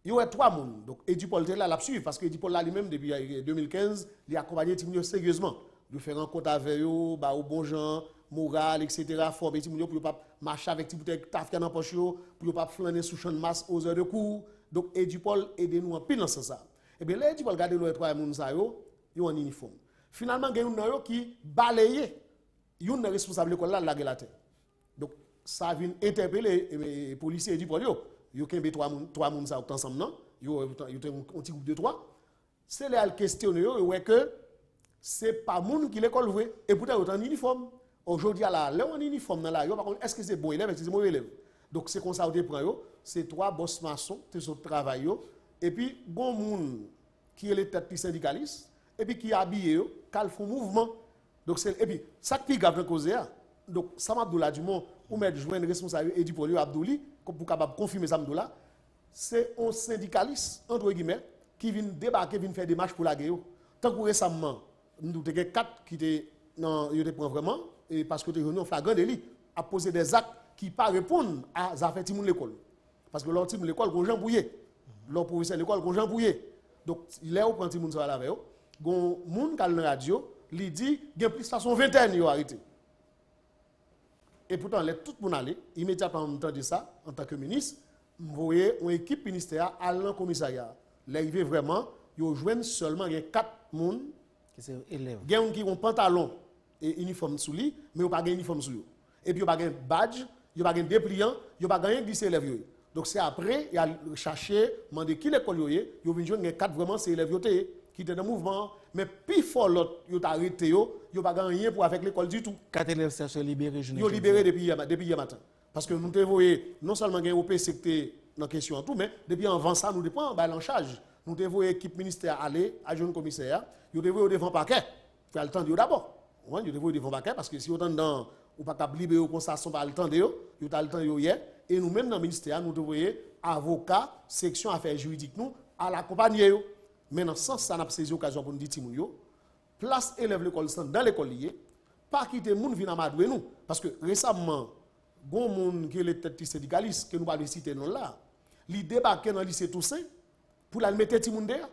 Yo est 3 moun. Donc Edipol était là l'a suivre parce que Edipol là lui-même depuis 2015, il a accompagné Timoun sérieusement. Il fait rencontre avec eux, bah au bon gens, moral, etc. Former Timoun pour pas marcher avec Timoun tafka dans poche pour pas flâner sous champ de masse aux heures de cours. Donc Edipol aide nous en pile dans ce sens. Et bien là Edipol garder les 3 moun ça yo en uniforme. Finalement il y a un qui balaye yon responsable l'école là la tête. Donc ça vient interpeller les policiers Edipol yo kembe 3 moun ça ensemble non yo un petit groupe de 3 c'est là le questionner yo ouais que c'est pas moun qui l'école vrai et pourtant autant en uniforme aujourd'hui là en uniforme là yo par contre est-ce que c'est bon élève est-ce que c'est mauvais élève donc c'est comme ça on prend yo c'est 3 boss maçons qui sont travail yo et puis bon moun qui est les têtes syndicalistes et puis qui habillé yo qui font mouvement donc c'est et puis ça qui grave causer donc Sam Abdoula Dumont ou mettre joindre responsable Edipol Abdouli pour capable confirmer ça là c'est un syndicaliste entre guillemets qui vient débarquer vient faire des marches pour la guerre tant que récemment nous avons 4 qui étaient non ils prend vraiment et parce que réunion flagrant délit a posé des actes qui pas répondent à affaires Timoun l'école parce que leur Timoun l'école gon Jean Bouyer leur professeur l'école gon Jean Bouyer donc il est au prend Timoun ça là avec eux gon moun kal dans radio li dit gen plus façon vingtaine yo arrêté. Et pourtant, tout le monde allait, immédiatement en temps de ça, en tant que ministre, vous voyez une équipe ministérielle à l'en commissariat. L'arrivée vraiment, ils joignent seulement 4 personnes qui sont élèves. Il y a qui ont pantalon et uniforme sous lui, mais ils n'ont pas de uniforme sous lui. Et puis, ils n'ont pas de badge, ils n'ont pas de dépliant, ils n'ont pas de glissé élèves. Donc, c'est après, il a cherché, demander qui l'école est, ils ont joindre 4 vraiment, c'est élèves qui étaient dans le mouvement. Mais plus fort l'autre, ils ont arrêté, ils n'ont pas rien pour avec l'école du tout. 4 élèves sont libérés. Ils ont libéré depuis hier matin. Parce que nous avons vu, non seulement un OP secteur dans la question en tout, mais depuis avant ça, nous devons prendre en charge. Nous devons l'équipe ministère aller à jeune commissaire, nous devons devant le paquet. Il faut le temps d'abord. Nous devons devant le paquet parce que si on est dans ou pas capable libérer comme ça, on pas le temps de yo, il a le temps hier. Et nous même dans le ministère, nous devons avocat, section affaires juridiques nous à l'accompagner. Maintenant, sans ça, nous avons saisi l'occasion pour nous dire Timoun, place élève l'école dans l'école liée, pas quitter moun vinn amadouer nous. Parce que récemment, bon moun qui est les têtes syndicalistes, que nous pas citer non là, li débarqué dans le lycée Toussaint pour la mettre Timoun derrière.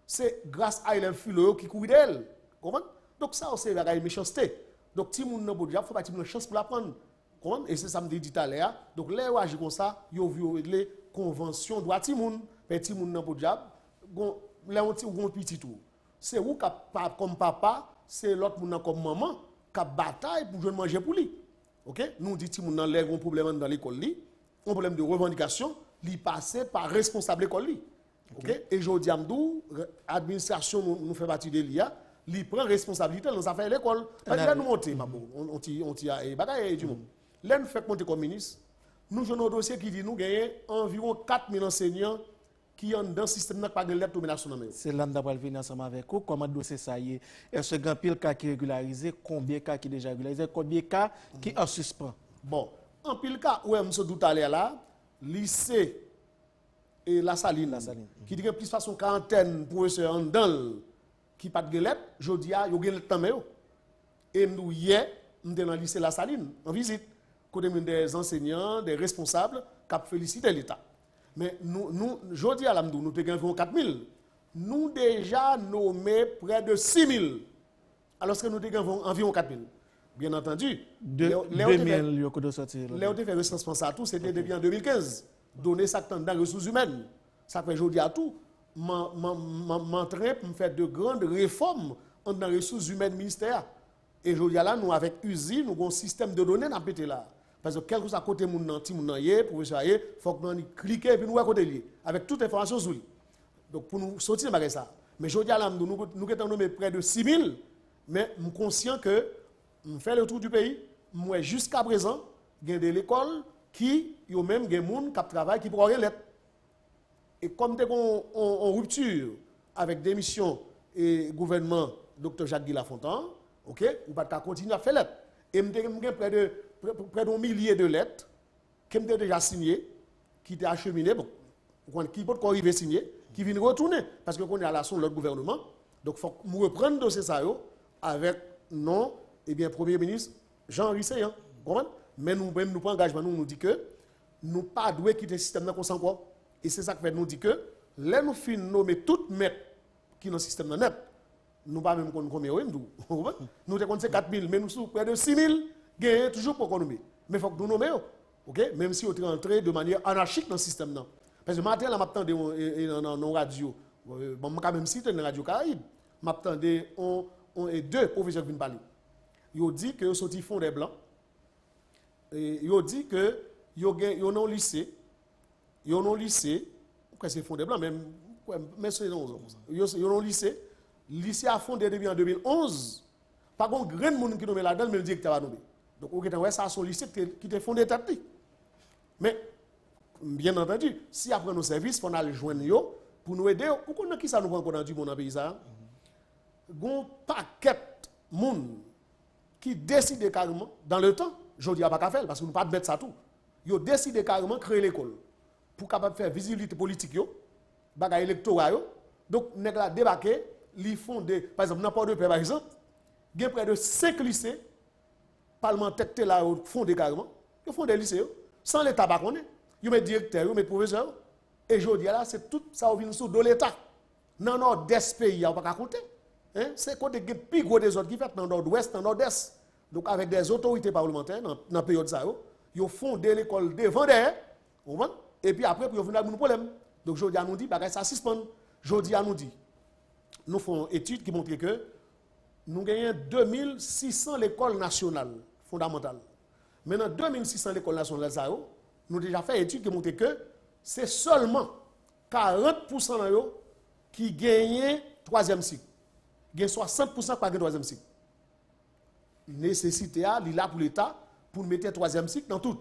C'est grâce à élève philo qui couvre d'elle. Comprendre? Donc ça, c'est la méchanceté. Donc Timoun n'a pas faut pas Timoun chance pour l'apprendre. Comprendre? Et c'est ça me dit tout à l'heure. Donc les agir comme ça, yo violé les conventions droit Timoun, mais Timoun n'a pas diable. Là on ti ou petit tout. C'est ou comme papa, c'est l'autre moun comme maman qui bataille pour jouer manger pour lui. OK? Nous dit Timoun nan lèg un problème dans l'école li, un problème de revendication, li passé par responsable l'école li. OK? Et jodi amdou administration nous fait partie de l'IA, li prend responsabilité dans affaire l'école. Là nous monter on ti et bagaille du monde. Là nous fait monter comme ministre, nous avons un dossier qui dit nous gagner environ 4000 enseignants qui ont dans le système n'a pas de lettre nomination. C'est là que nous allons venir ensemble avec vous. Comment le dossier ça y est? Est-ce qu'il y a pile cas qui est régularisé? Combien de cas qui sont déjà régularisés? Combien de cas qui sont en suspens? Bon, en pile cas, où est-ce que tout à l'heure là, lycée et la saline, qui dit que plus de façon quarantaine professeurs en dans qui pas de lettre, je dis à yo gen lettre mais et nous hier, nous dans le lycée la saline en visite, côté des enseignants, des responsables qui félicité l'État. Mais nous jodi à l'amdou, nous avons 4000. Nous déjà nommé près de 6000. Alors que nous avons environ 4000. Bien entendu, 2000 yo ko sortir. Léo te fait recensement ça tout, c'était depuis en 2015. Donner ça dans les ressources humaines. Ça fait jodi à tout, m'entraîner pour faire de grandes réformes dans les ressources humaines ministère. Et jodi à là nous avec usine, nous avons un système de données dans pété là. Parce que quelque chose à côté moun nan ti moun nan yé professeur yé faut que nous cliquer puis nous à côté lié avec toute information sur lui. Donc pour nous sortir de ça. Mais jodi à là nous avons nommé près de 6000 mais nous conscient que on fait le tour du pays, moi jusqu'à présent, il y a de l'école qui yo même des moun qui travaillent qui pour lettre. Et comme t'es en rupture avec des missions et gouvernement Dr. Jacques Guy Lafontaine, OK, ou pas continuer à faire lettre. Et j'ai près d'un millier de lettres qui ont déjà signées, qui étaient acheminées, bon, qui peuvent arriver signer, qui viennent retourner. Parce que qu'on est à la son de l'autre gouvernement. Donc, il faut nous reprendre le dossier ça avec non, eh bien, Premier ministre Jean Risseyan. Mais nous-mêmes, nous prenons engagement, nous dit que nous ne pas doué quitter le système comme ça encore. Et c'est ça que nous dit que, là, nous finissons nommer toutes maîtres qui sont dans le système net. Nous ne pas même combien nous. Nous avons 4 000, mais nous sommes près de 6 000, gagnés toujours pour économie. Mais il faut que nous nommions. Okay? Même si on est entré de manière anarchique dans le système. Non. Parce que matin, là, m'attendais dans nos radios. Bon, quand même cité dans la radio Caraïbe, m'attendais deux professeurs qui viennent parler. Ils ont dit que ils font des blancs. Ils ont dit que ils ont un lycée. Ils ont un lycée. Pourquoi c'est fond des blancs? Mais c'est non. Ils ont un lycée. Le lycée a fondé depuis en 2011. Par contre, grand monde qui nomme là-dedans, mais le directeur a nommé. Donc, ça a son lycée qui était fondé tête. Mais, bien entendu, si après nos services, on a le joindre pour nous aider, pourquoi qui ça nous prend dans du monde dans le pays ça? Il y a un paquet de monde qui décide carrément, dans le temps, je ne dis pas qu'à faire, parce que nous ne pouvons pas mettre ça tout. Ils ont décidé carrément de créer l'école pour capable faire visibilité politique, bagaille électorale. Donc, nous avons débarqué, ils font des, par exemple, n'importe où, par exemple, il y a près de 5 lycées parlementaires là font des carrément, ils font des lycées, sans l'État par contre, ils mettent directeurs, ils mettent professeurs, et je dis là, c'est tout ça vient sous de l'État. Dans le nord-est pays, on ne peut pas compter. Hein? C'est côté qui plus gros des autres qui fait dans le nord-ouest, dans le nord-est. Donc avec des autorités parlementaires, dans la période ça, ils font l'école devant derrière, et puis après, ils font un problème. Donc je dis à nous dit, ça suspend. Je dis à nous dit, nous faisons une étude qui montre que nous gagnons 2600 l'école nationale fondamentale. Maintenant, 2600 l'école nationale, nous avons déjà fait une étude qui montre que c'est seulement 40% qui gagnent 3e cycle. Il y a 60% qui gagnent 3e cycle. Nécessité là pour l'État pour mettre 3e cycle dans tout.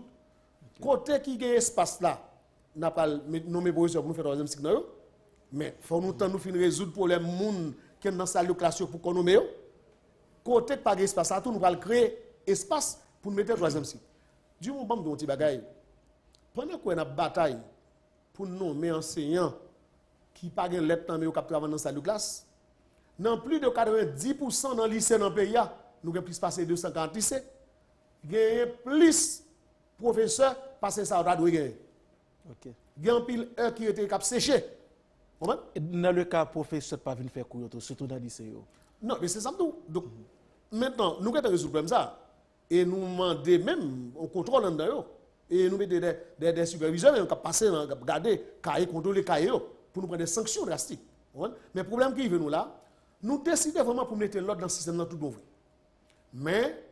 Côté qui gagne espace là, nous n'avons pas nommé professeur pour nous faire 3e cycle. Mais il faut nous résoudre le problème qui est dans la salle de classe pour qu'on nomme. Côté qui pas espace là, nous allons créer espace pour mettre 3e cycle. Du moment où on bagaille, pendant qu'on a bataille pour nommer enseignants qui pas de lettre dans le travail dans la salle de classe, dans plus de 90% dans le lycée dans le pays, nous avons plus passé 240 lycées, il y a plus de professeurs passer ça au gagner. Il y a un pile heure qui était cap séché. Dans le cas professeur pas venir faire cours surtout dans le lycée. Non, mais c'est ça tout. Donc maintenant nous avons résoudre le problème ça et nous demandons même on contrôle en dedans et nous mettons des superviseurs qui passer regarder cahier contrôler cahier pour nous prendre des sanctions drastiques. Mais le problème qui est nous là, nous décidons vraiment pour mettre l'ordre dans le système dans tout bon. Mais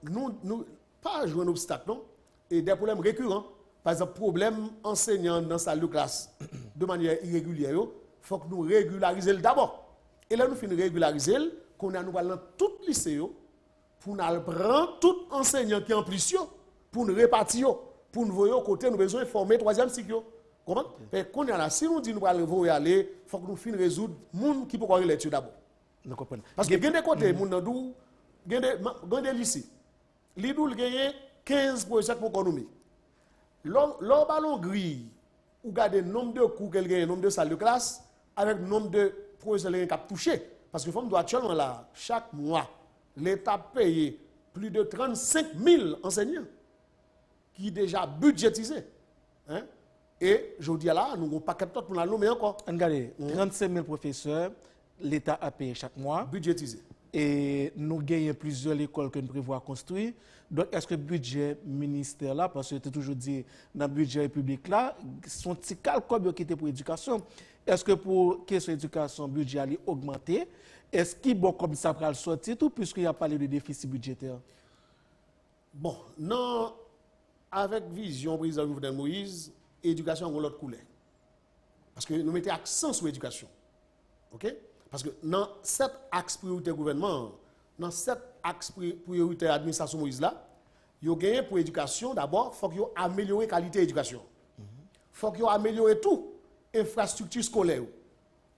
nous pas jouer un obstacle non et des problèmes récurrents. Par exemple, problème enseignant dans la salle de classe de manière irrégulière, il faut que nous régularisions d'abord. Et là, nous finissons régulariser, qu'on a nous allons dans tout lycée pour nous prendre tout enseignant qui est en plus pour nous répartir, pour nous voir côté nous besoin de former 3e cycle. Comment? Et qu'on est là, si nous disons nous allons y aller, il faut que nous finissons résoudre les gens qui peuvent aller l'étude d'abord. Parce que il y a des côtés, il y a des lycées. Les gens gagnent 15 professeurs pour l'économie. Leur ballon gris, ou garder le nombre de cours qu'elle gagne, le nombre de salles de classe, avec le nombre de professeurs qui ont touché. Parce que nous actuellement là, chaque mois, l'État paye plus de 35 000 enseignants qui sont déjà budgétisés. Hein? Et je dis là, nous avons un paquet de temps pour la nommer encore. Regardez, 35 000 professeurs, l'État a payé chaque mois. Budgétisé. Et nous gagnons plusieurs écoles que nous prévoyons construire. Donc, est-ce que le budget ministère là, parce que tu as toujours dit, dans le budget public là, son petit calcul qui était pour l'éducation, est-ce que pour question d'éducation, le budget a augmenté? Est-ce qu'il est bon comme ça pour le sortir tout, puisqu'il y a parlé de déficit budgétaire? Bon, non, avec vision président Jovenel Moïse, l'éducation a l'autre couleur. Parce que nous mettons accent sur l'éducation. OK? Parce que dans cet axe priorité gouvernement, dans cet axe priorité administration Moïse là, il y a gagné pour l'éducation d'abord, il faut qu'il y ait amélioré la qualité de l'éducation. Il faut qu'il y ait amélioré tout, infrastructure scolaire,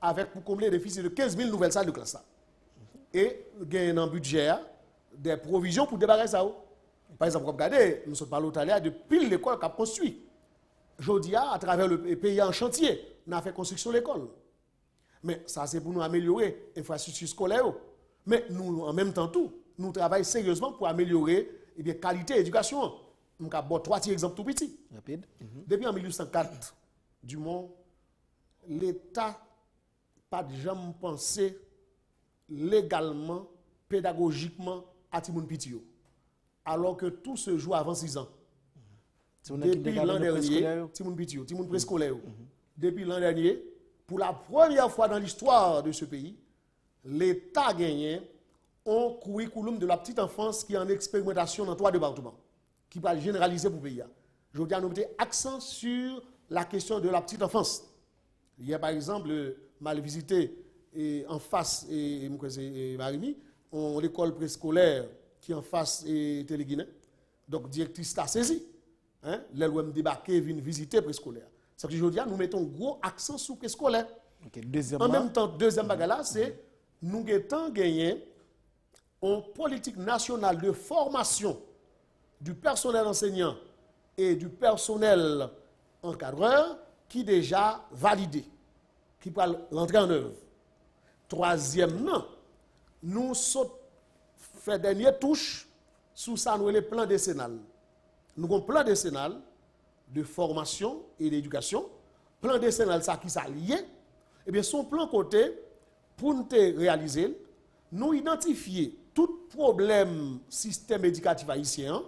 avec pour combler le déficit de 15 000 nouvelles salles de classe. Et gagner un budget, des provisions pour débarrasser ça. Par exemple, regardez, nous sommes parlé tout à l'heure de pile l'école qui a construit. Aujourd'hui, à travers le pays en chantier, on a fait construction de l'école. Mais ça, c'est pour nous améliorer l'infrastructure scolaire. Mais nous, en même temps, nous travaillons sérieusement pour améliorer la qualité de l'éducation. Nous avons 3 petits exemples tout petits. Rapide. Depuis en 1804, du monde, l'État n'a pas jamais pensé légalement, pédagogiquement à Timoun Pitio. Alors que tout se joue avant 6 ans. Depuis l'an dernier, Timoun Pitio, Timoun préscolaire. Depuis l'an dernier, pour la première fois dans l'histoire de ce pays, l'État a gagné un curriculum de la petite enfance qui est en expérimentation dans 3 départements, qui va généraliser pour le pays. Je veux dire, nous mettons accent sur la question de la petite enfance. Il y a par exemple, mal visité en face, et Marimi, l'école préscolaire qui est en face et Téléguinée. Donc, directrice a saisi. L'ELOM débarqué vient visiter préscolaire. C'est que je veux dire, nous mettons gros accent sur préscolaire. En même temps, deuxième bagage, c'est nous avons gagné une politique nationale de formation du personnel enseignant et du personnel encadreur qui est déjà validé, qui peut l'entrer en œuvre. Troisièmement, nous faisons dernière touche sous ça, nous le plan décennal. Nous avons un plan décennal de formation et d'éducation. Plan décennal, ça qui s'est lié. Eh bien, son plan côté, pour nous réaliser, nous identifier tout problème système éducatif haïtien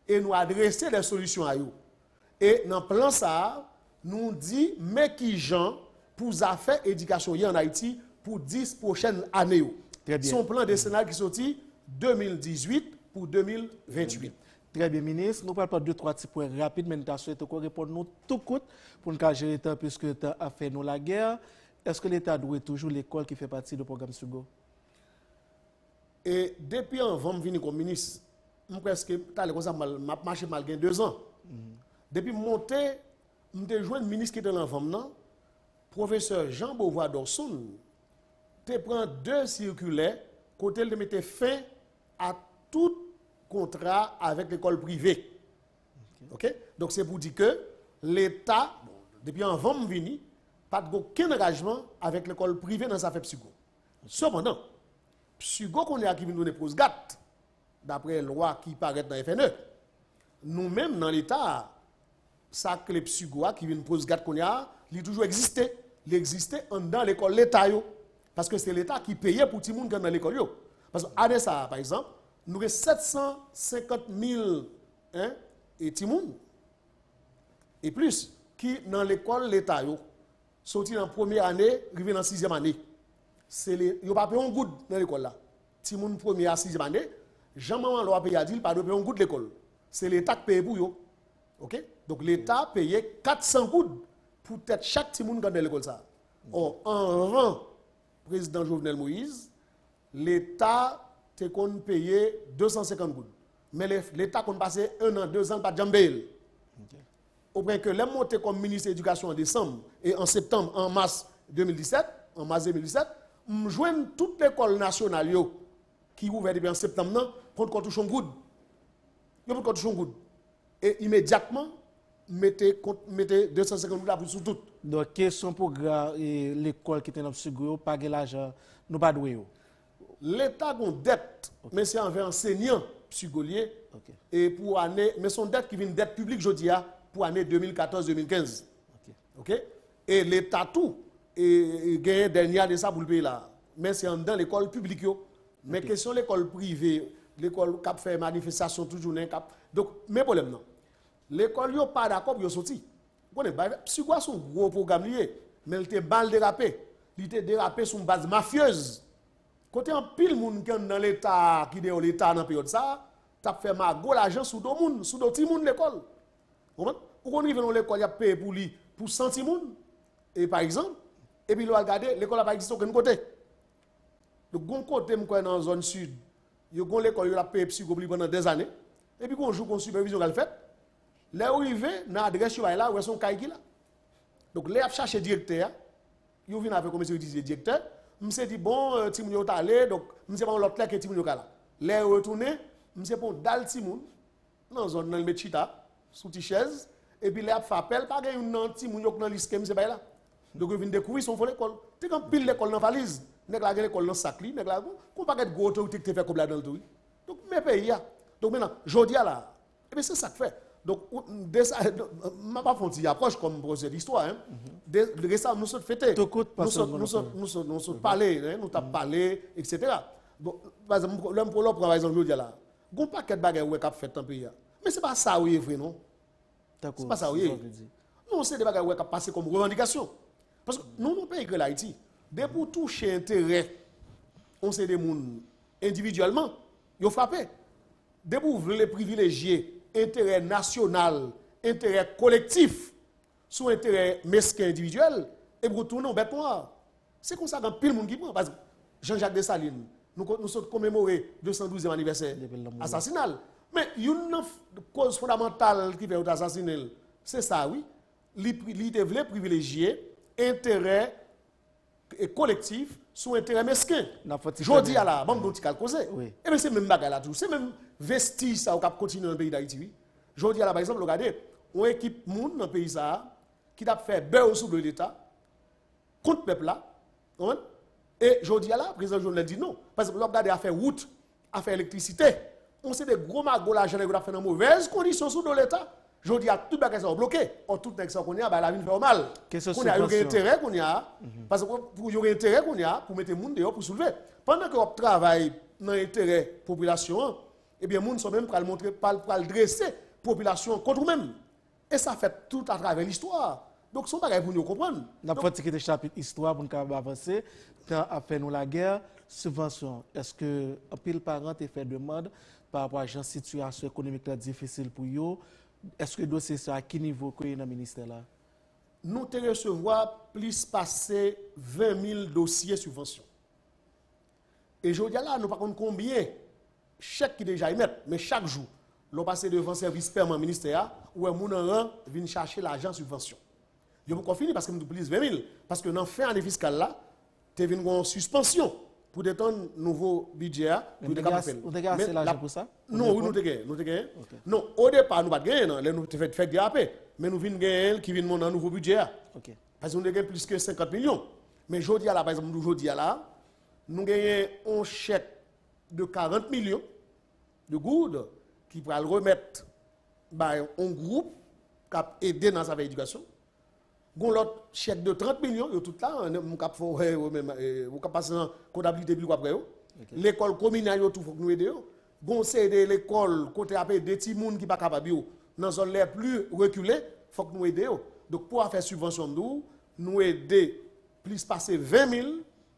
et nous adresser des solutions à eux. Et dans le plan ça, nous dit, mais qui gens pour faire éducation en Haïti pour 10 prochaines années. Son plan décennal qui sorti 2018 pour 2028. Très bien, ministre. Nous parlons de 2-3 petits points rapides, mais nous avons souhaité répondre nous tout court pour nous gérer le temps puisque le temps a fait nous la guerre. Est-ce que l'État doit toujours l'école qui fait partie du programme Sugo? Et depuis avant de venir comme ministre, je presque marché mal 2 ans. Depuis monter, je joint un ministre qui était dans l'enfant, professeur Jean Beauvoir d'Orson, te prend 2 circulaires côté de mettre fin à tout contrat avec l'école privée. OK? Donc c'est pour dire que l'État, depuis avant de venir, pas aucun engagement avec l'école privée dans sa fait psycho. Cependant, psycho qu'on est à qui nous donner pose gâte, d'après la loi qui paraît dans la FNE, nous-mêmes dans l'État, ça que les psycho qui viennent pose gâte qu'on a, il toujours existé. Il existait dans l'école l'État. Parce que c'est l'État qui payait pour tout le monde dans l'école. Parce que à ça, par exemple, nous avons 750 000 et Timoun et plus qui dans l'école l'État sorti dans la première année, arrivé dans la 6e année. Il n'y a pas payé un goutte dans l'école là. Timoun première à 6e année, Jean-Maman l'a payé à dire pas de payer un goutte de l'école. C'est l'État qui paye pour eux. OK? Donc l'État payait 400 gouttes pour peut-être chaque Timoun dans l'école ça. Or en rang président Jovenel Moïse, l'État te qu'on payer 250 gouttes. Mais l'État qu'on passé 1 an, 2 ans, pas de jambé. Au point que les monté comme ministre de l'Éducation en décembre et en septembre, en mars 2017, je joins toute l'école nationale qui ouvert depuis en septembre, pour toucher un goud. Pour toucher un goud. Et immédiatement, mettez 250 gouttes pour tout. Donc, question pour l'école qui est dans le Sugo, pas de l'argent, nous pas doué. L'État a une dette, mais c'est envers enseignants psychologiques. Et pour année, mais son dette qui vient dette publique, je dis, pour année 2014-2015. OK? Et l'État tout, et gagne dernière de ça pour le pays là. Mais c'est dans l'école publique. Mais question l'école privée, l'école qui fait manifestation toujours. Donc, mes problèmes non. L'école n'est pas d'accord pour sortir. Vous connaissez, psycho son gros programme lié, mais il était mal dérapé. Il était dérapé sur une base mafieuse. Côté un pile moun qui dans l'État, qui est l'État dans la période ça, tu as fait mago l'argent sous d'autres moun, sous d'autres moun l'école. Vous comprenez? Ou qu'on arrive dans l'école, il y a payé pour lui, pour 100 moun, et par exemple, et puis il va regarder, l'école n'a pas existé aucun côté. Donc, bon côté, dans la zone sud, il y a l'école, il a payé psychologie pendant des années, et puis quand on joue con supervision qu'elle fait, là où il va, dans l'adresse, là, où est son cahier là. Donc, là, il a cherché directeur, yo vinn avec commission utiliser directeur, m'se dit bon ti moun yo allé donc m'se pas l'autre là que ti moun yo là. Les retourner, m'se pour dal ti moun dans zone dans le chita sous ti chaise et puis les a fait appel pas gagne un ti moun yo dans liste m'se pas là. Donc yo vinn découvrir son fond l'école. Ti quand pile l'école dans valise, nèg la l'école dans sac li, nèg la qu'on pas gagner gros autorité qui te fait comme là dans tout. Donc mes pays a. Donc maintenant jodi a là. Et bien c'est ça que fait. Donc, ma pas fonti approche comme projet d'histoire. Hein. Récemment, nous sommes fêtés. Nous sommes parlé, nous avons parlé, etc. Bon, par exemple, l'homme pour l'autre, par exemple, je dis là, il y a un paquet de bagages qui ont fait dans le pays. Mais ce n'est pas ça où il est vrai, non? Ce n'est pas ça où il est. Non, c'est des bagages qui ont passé comme revendication. Parce que nous, nous payons que l'Haïti. Dès pour toucher intérêt, on sait des gens individuellement, ils ont frappé. Dès pour les privilégier, intérêt national, intérêt collectif, sous intérêt mesquin individuel, et pour retourner en bête noire. C'est comme ça qu'un pile monde qui prend. Parce que Jean-Jacques Dessalines, nous sommes commémorés 212e anniversaire assassinat. Mais une cause fondamentale qui fait assassiner, c'est ça, oui. L'idée voulait privilégier intérêt collectif sous intérêt mesquin. Je dis à la bande dont il a causé. Et bien c'est même bagarre là tout. C'est même vestige ça qui continue dans le pays d'Haïti. Je dis à la par exemple, regardez, on équipe moun dans le pays ça qui a fait beurre sous de l'État contre le peuple là. Et je dis à la, le président Jovenel dit non. Parce que regardez, a fait route, a fait électricité. On sait des gros magots l'argent qui a fait dans mauvaises conditions sous de l'État. Je dis à tout bagage ça bloqué. En tout nèg ça qu'on y a, la vie fait mal. Qu'on a eu intérêt qu'on y a parce que pour y intérêt qu'on y a pour mettre moun dehors pour soulever. Pendant que on travaille dans l'intérêt population, eh bien moun sont même pour le montrer pour le dresser population contre même. Et ça fait tout à travers l'histoire. Donc son bagage pour nous comprendre. N'a pas de chapitre histoire pour nous avancer quand après nous la guerre, subvention. Est-ce que un pile parent te fait demande par rapport à une situation économique difficile pour eux? Est-ce que le dossier c'est à quel niveau que dans le ministère là? Nous te recevoir plus passer 20 000 dossiers subventions. Et je dis là, nous ne savons pas combien chèques qui déjà émettent, mais chaque jour, nous passons devant le service permanent ministère où un moun vient chercher l'argent subvention. Je ne peux pas finir parce que nous plus 20 000. Parce que dans la fin année fiscale là, tu as une suspension pour détendre nouveau budget. Vous avez assez l'argent pour ça? Non, oui, nous avons gagné. Non, au départ, nous n'avons pas gagné. Nous avons fait déraper. Mais nous venons gagner qui vient monter un nouveau budget. Parce que nous avons gagné plus que 50 millions. Mais aujourd'hui, par exemple, aujourd'hui, nous avons gagné un chèque de 40 millions de gouttes qui pourra le remettre à un groupe qui a aidé dans sa éducation. Gon l'autre chèque de 30 millions, yo tout là, on cap passer en comptabilité puis après yo. L'école communale yo tout faut nous aider yo. Gon c'est de l'école côté après des petits monde qui pas capable yo dans zone les plus reculées, faut que nous aider yo. Donc pour faire subvention nous aider plus passer 20 000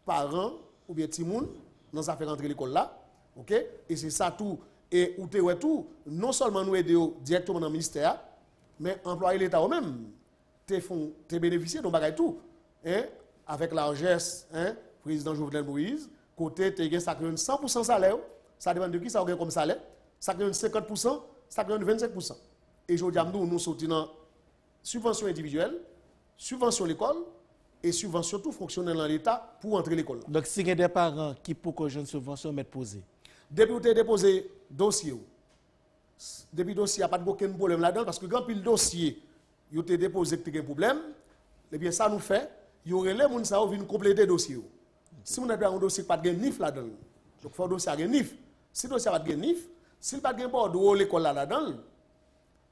par an ou bien petits monde dans ça faire rentrer l'école là. OK? Et c'est ça tout et ou tout non seulement nous aider directement dans le ministère mais employer l'état eux même. Te bénéficier de bagay tout hein avec largesse hein président Jovenel Moïse côté te gain ça 100% salaire ça dépend de qui ça gain comme salaire ça gain 50% ça gain 25% et je dis nous sorti dans subvention individuelle subvention l'école et subvention tout fonctionnel dans l'état pour entrer l'école. Donc si il y a des parents qui pour que jeune subvention mettre posé depuis vous déposé dossier depuis dossier a pas de aucun problème là-dedans parce que grand pile dossier vous avez déposé un problème, et bien ça nous fait, il y aurait les gens qui viennent compléter le dossier. Si vous avez un dossier qui n'a pas de NIF là-dedans, donc il faut un dossier avec NIF. Si le dossier n'a pas de NIF, s'il n'y a pas de bordereau l'école là-dedans,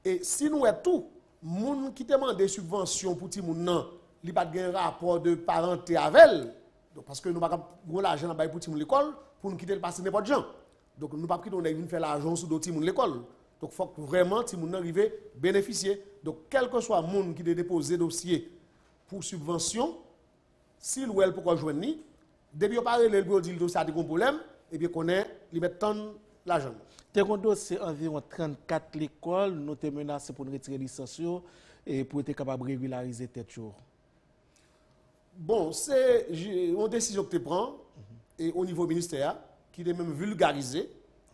et si nous avons tout, les gens qui demandent des subventions pour les gens, il n'y a pas de rapport de parenté avec elle. Parce que nous n'avons pas de l'argent pour l'école pour nous quitter le passé n'importe gens. Donc nous n'avons pas de faire l'argent sur d'autres l'école. Donc, il faut que vraiment, si nous arrivons à bénéficier. Donc, quel que soit le monde qui a déposé dossier pour subvention, s'il ou elle peut joindre, depuis qu'on dit que le dossier a des problèmes, et bien qu'on est, il met tant l'argent. C'est environ 34 l'école, nous sommes menacés pour retirer les licences et pour être capable de régulariser tête. Bon, c'est une décision que tu prends et au niveau ministère qui est même vulgarisé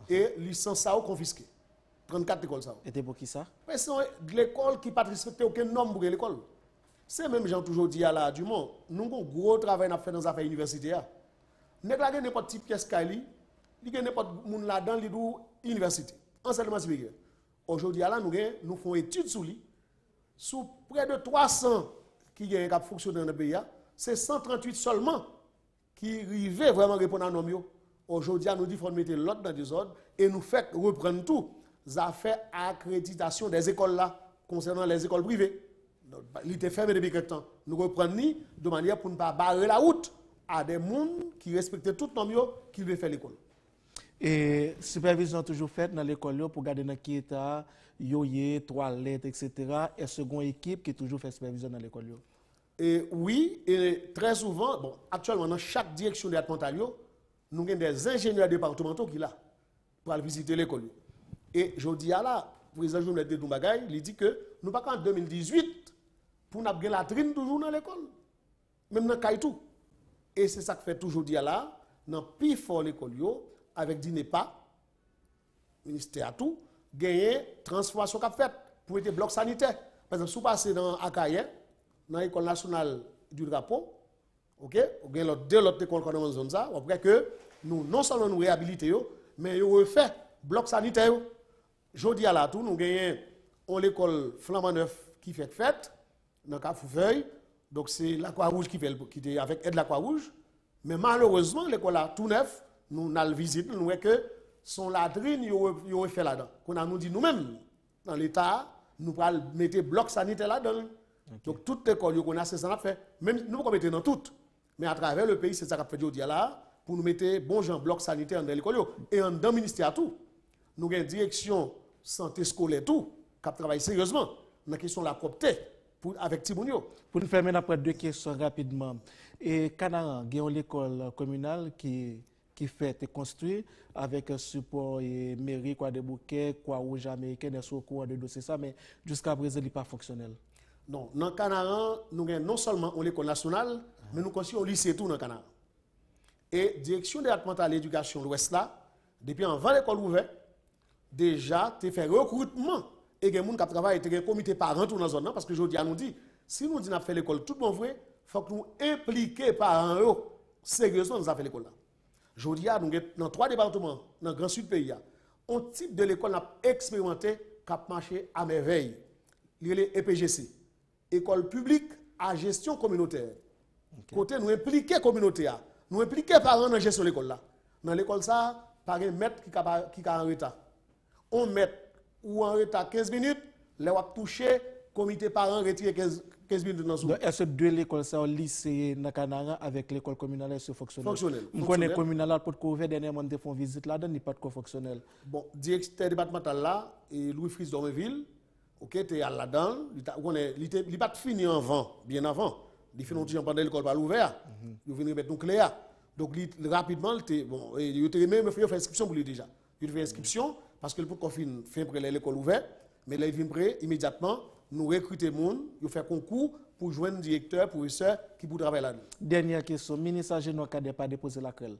et licence ça confisquée. 34 écoles ça. Et c'est pour qui ça? Mais c'est l'école qui n'a pas respecté aucun norme pour l'école. C'est même gens toujours dit à la Dumont, nous avons un gros travail à faire dans les affaires universitaires. Nous avons n'importe quelle pièce Kali, nous avons n'importe monde là-dedans, l'université. Enseignement supérieur. Aujourd'hui, nous faisons études sur lui. Sous près de 300 qui fonctionnent dans le pays, c'est 138 seulement qui arrivent vraiment à répondre à nos mieux. Aujourd'hui, nous disons qu'il faut mettre l'autre dans des ordres et nous faire reprendre tout. Les affaires accréditation des écoles là, concernant les écoles privées. Il était fermé depuis quelque temps. Nous reprenons de manière pour ne pas barrer la route à des gens qui respectent tout nos mieux qui veulent faire l'école. Et supervision toujours faite dans l'école pour garder dans qui état, yoye, toilettes, etc. Et seconde équipe qui toujours fait supervision dans l'école. Et oui, et très souvent, bon, actuellement dans chaque direction départementale, nous avons des ingénieurs départementaux qui là pour aller visiter l'école. Et je dis à la président Journette de Doumbagay, il dit que nous pas qu'en 2018 pour nous avoir la trine toujours dans l'école, même dans Kaitou. Et c'est ça que fait toujours dire là, dans plus fort l'école avec DINEPA, ministère tout, gagner transformation qu'a fait pour être bloc sanitaire. Par exemple, si vous passez dans Akaye, dans l'école nationale du drapeau, OK, ou bien deux autres écoles dans zone ça, après que nous non seulement nous réhabiliter mais nous refait bloc sanitaire. Jodi à la tout nous gagnons l'école Flamand Neuf qui fait fête dans Cafoufeuille. Donc c'est la Croix-Rouge qui est avec aide de la Croix-Rouge, mais malheureusement l'école là tout neuf, nous n'allons visite, nous voyons que son latrine yo fait là-dedans. Qu'on a nous dit nous-mêmes dans l'état, nous allons mettre bloc sanitaire là-dedans. Okay. Donc toute école qu'on a c'est ça fait, même nous pas mettre dans toutes, mais à travers le pays c'est ça qu'a fait jodi là pour nous mettre bon genre bloc sanitaire dans l'école et dans le ministère tout. Nous avons une direction santé scolaire tout qui travaille sérieusement dans la question de la propreté avec Timounio. Pour nous faire maintenant après deux questions rapidement. Et Canaran, il y a une école communale qui fait et construit avec un support et mairie, quoi de bouquets, quoi rouge américain, des secours de dossiers, ça, mais jusqu'à présent, il n'est pas fonctionnel. Non, dans Canaran, nous avons non seulement l'école nationale, mais nous avons aussi un lycée tout dans Canaran. Et direction départementale de l'éducation de l'Ouest là, depuis avant l'école ouverte, déjà, tu fais recrutement et il y a des gens qui travaillent, il y a un comité parent dans la zone, parce que je dis à nous dit, si nous disons faire l'école tout bon vrai, il faut que nous impliquions les parents sérieusement dans l'école là. Je dis à nous, dans 3 départements, dans le Grand Sud pays, un type de l'école a expérimenté qui a marché à merveille. Il y a l'EPGC, école publique à gestion communautaire. Okay. Côté nous impliquer la communauté, nous impliquer les parents dans la gestion de l'école là. Dans l'école ça, par un maître qui est en retard. On met ou en retard 15 minutes, les on toucher, comité parents retire 15 minutes dans ce. Est-ce que deux l'écoles ça au lycée Nakanara avec l'école communale est fonctionnel? On connaît communal pour couvrir dernièrement des fonds visite là-dedans, n'est pas de quoi fonctionnel. Bon, directeur départemental là et Louis Fritz d'Ormeville, OK, tu es là-dedans, il pas fini avant, bien avant. Il fait longtemps pendant l'école pas ouvert. Il vient mettre nucléaire. Donc rapidement bon, il te même faire inscription pour lui déjà. Il fait inscription parce que pour qu'on fin près l'école ouverte, mais là il vient prêt immédiatement nous recruter monde, il fait concours pour joindre directeur, professeur qui pour travailler là-dedans. Dernière question, ministre Agéno n'a pas déposé la crelle.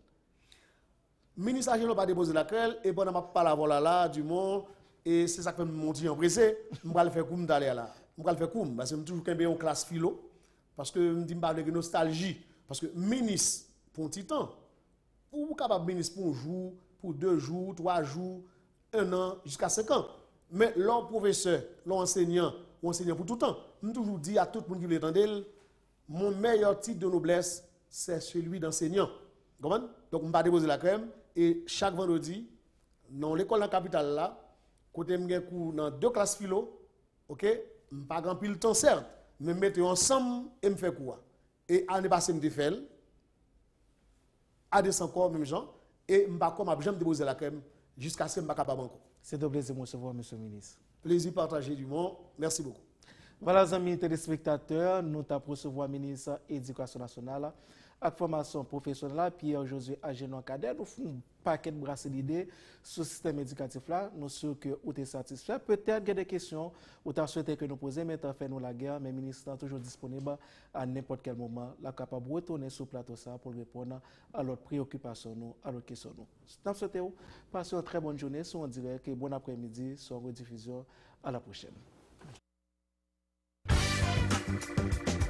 Ministre Agéno n'a pas déposé la crelle et bon on pas la voilà là du monde et c'est ça que me monter en pressé, on va le faire comme d'aller là. On va le faire comme parce que toujours qu'un en classe philo parce que me dit parle de nostalgie parce que ministre pour un petit temps ou capable ministre pour un jour, pour 2 jours, 3 jours, 1 an jusqu'à 5 ans. Mais leur professeur, leur enseignant, ou enseignant pour tout le temps, je toujours dis à tout le monde qui veut entendre, mon meilleur titre de noblesse, c'est celui d'enseignant. Donc, je vais déposer la crème et chaque vendredi, dans l'école de la capitale là, côté je cours dans 2 classes philo, OK, je n'ai pas grand pile temps certes, mais je mets ensemble et je fais quoi. Et l'année passée, je fais à descendre encore même gens et je ne vais pas déposer la crème jusqu'à ce que je ne sois pas capable encore. C'est un plaisir de vous recevoir, monsieur le ministre. Plaisir partagé du monde. Merci beaucoup. Voilà, les amis téléspectateurs, nous avons recevoir le ministre de l'Éducation nationale avec formation professionnelle, Pierre-Josué Agéno Kader. Nous faisons un paquet de brasses d'idées sur le système éducatif là. Nous sommes que vous êtes satisfaits. Peut-être qu'il y a des questions où vous souhaitez que nous posions, mais fait nous la guerre. Mais le ministre est toujours disponible à n'importe quel moment, là, capable de retourner sur le plateau ça pour répondre à leurs préoccupations, à leurs questions. Nous souhaitons passer une très bonne journée sur en direct et bon après-midi sur rediffusion. À la prochaine. Merci.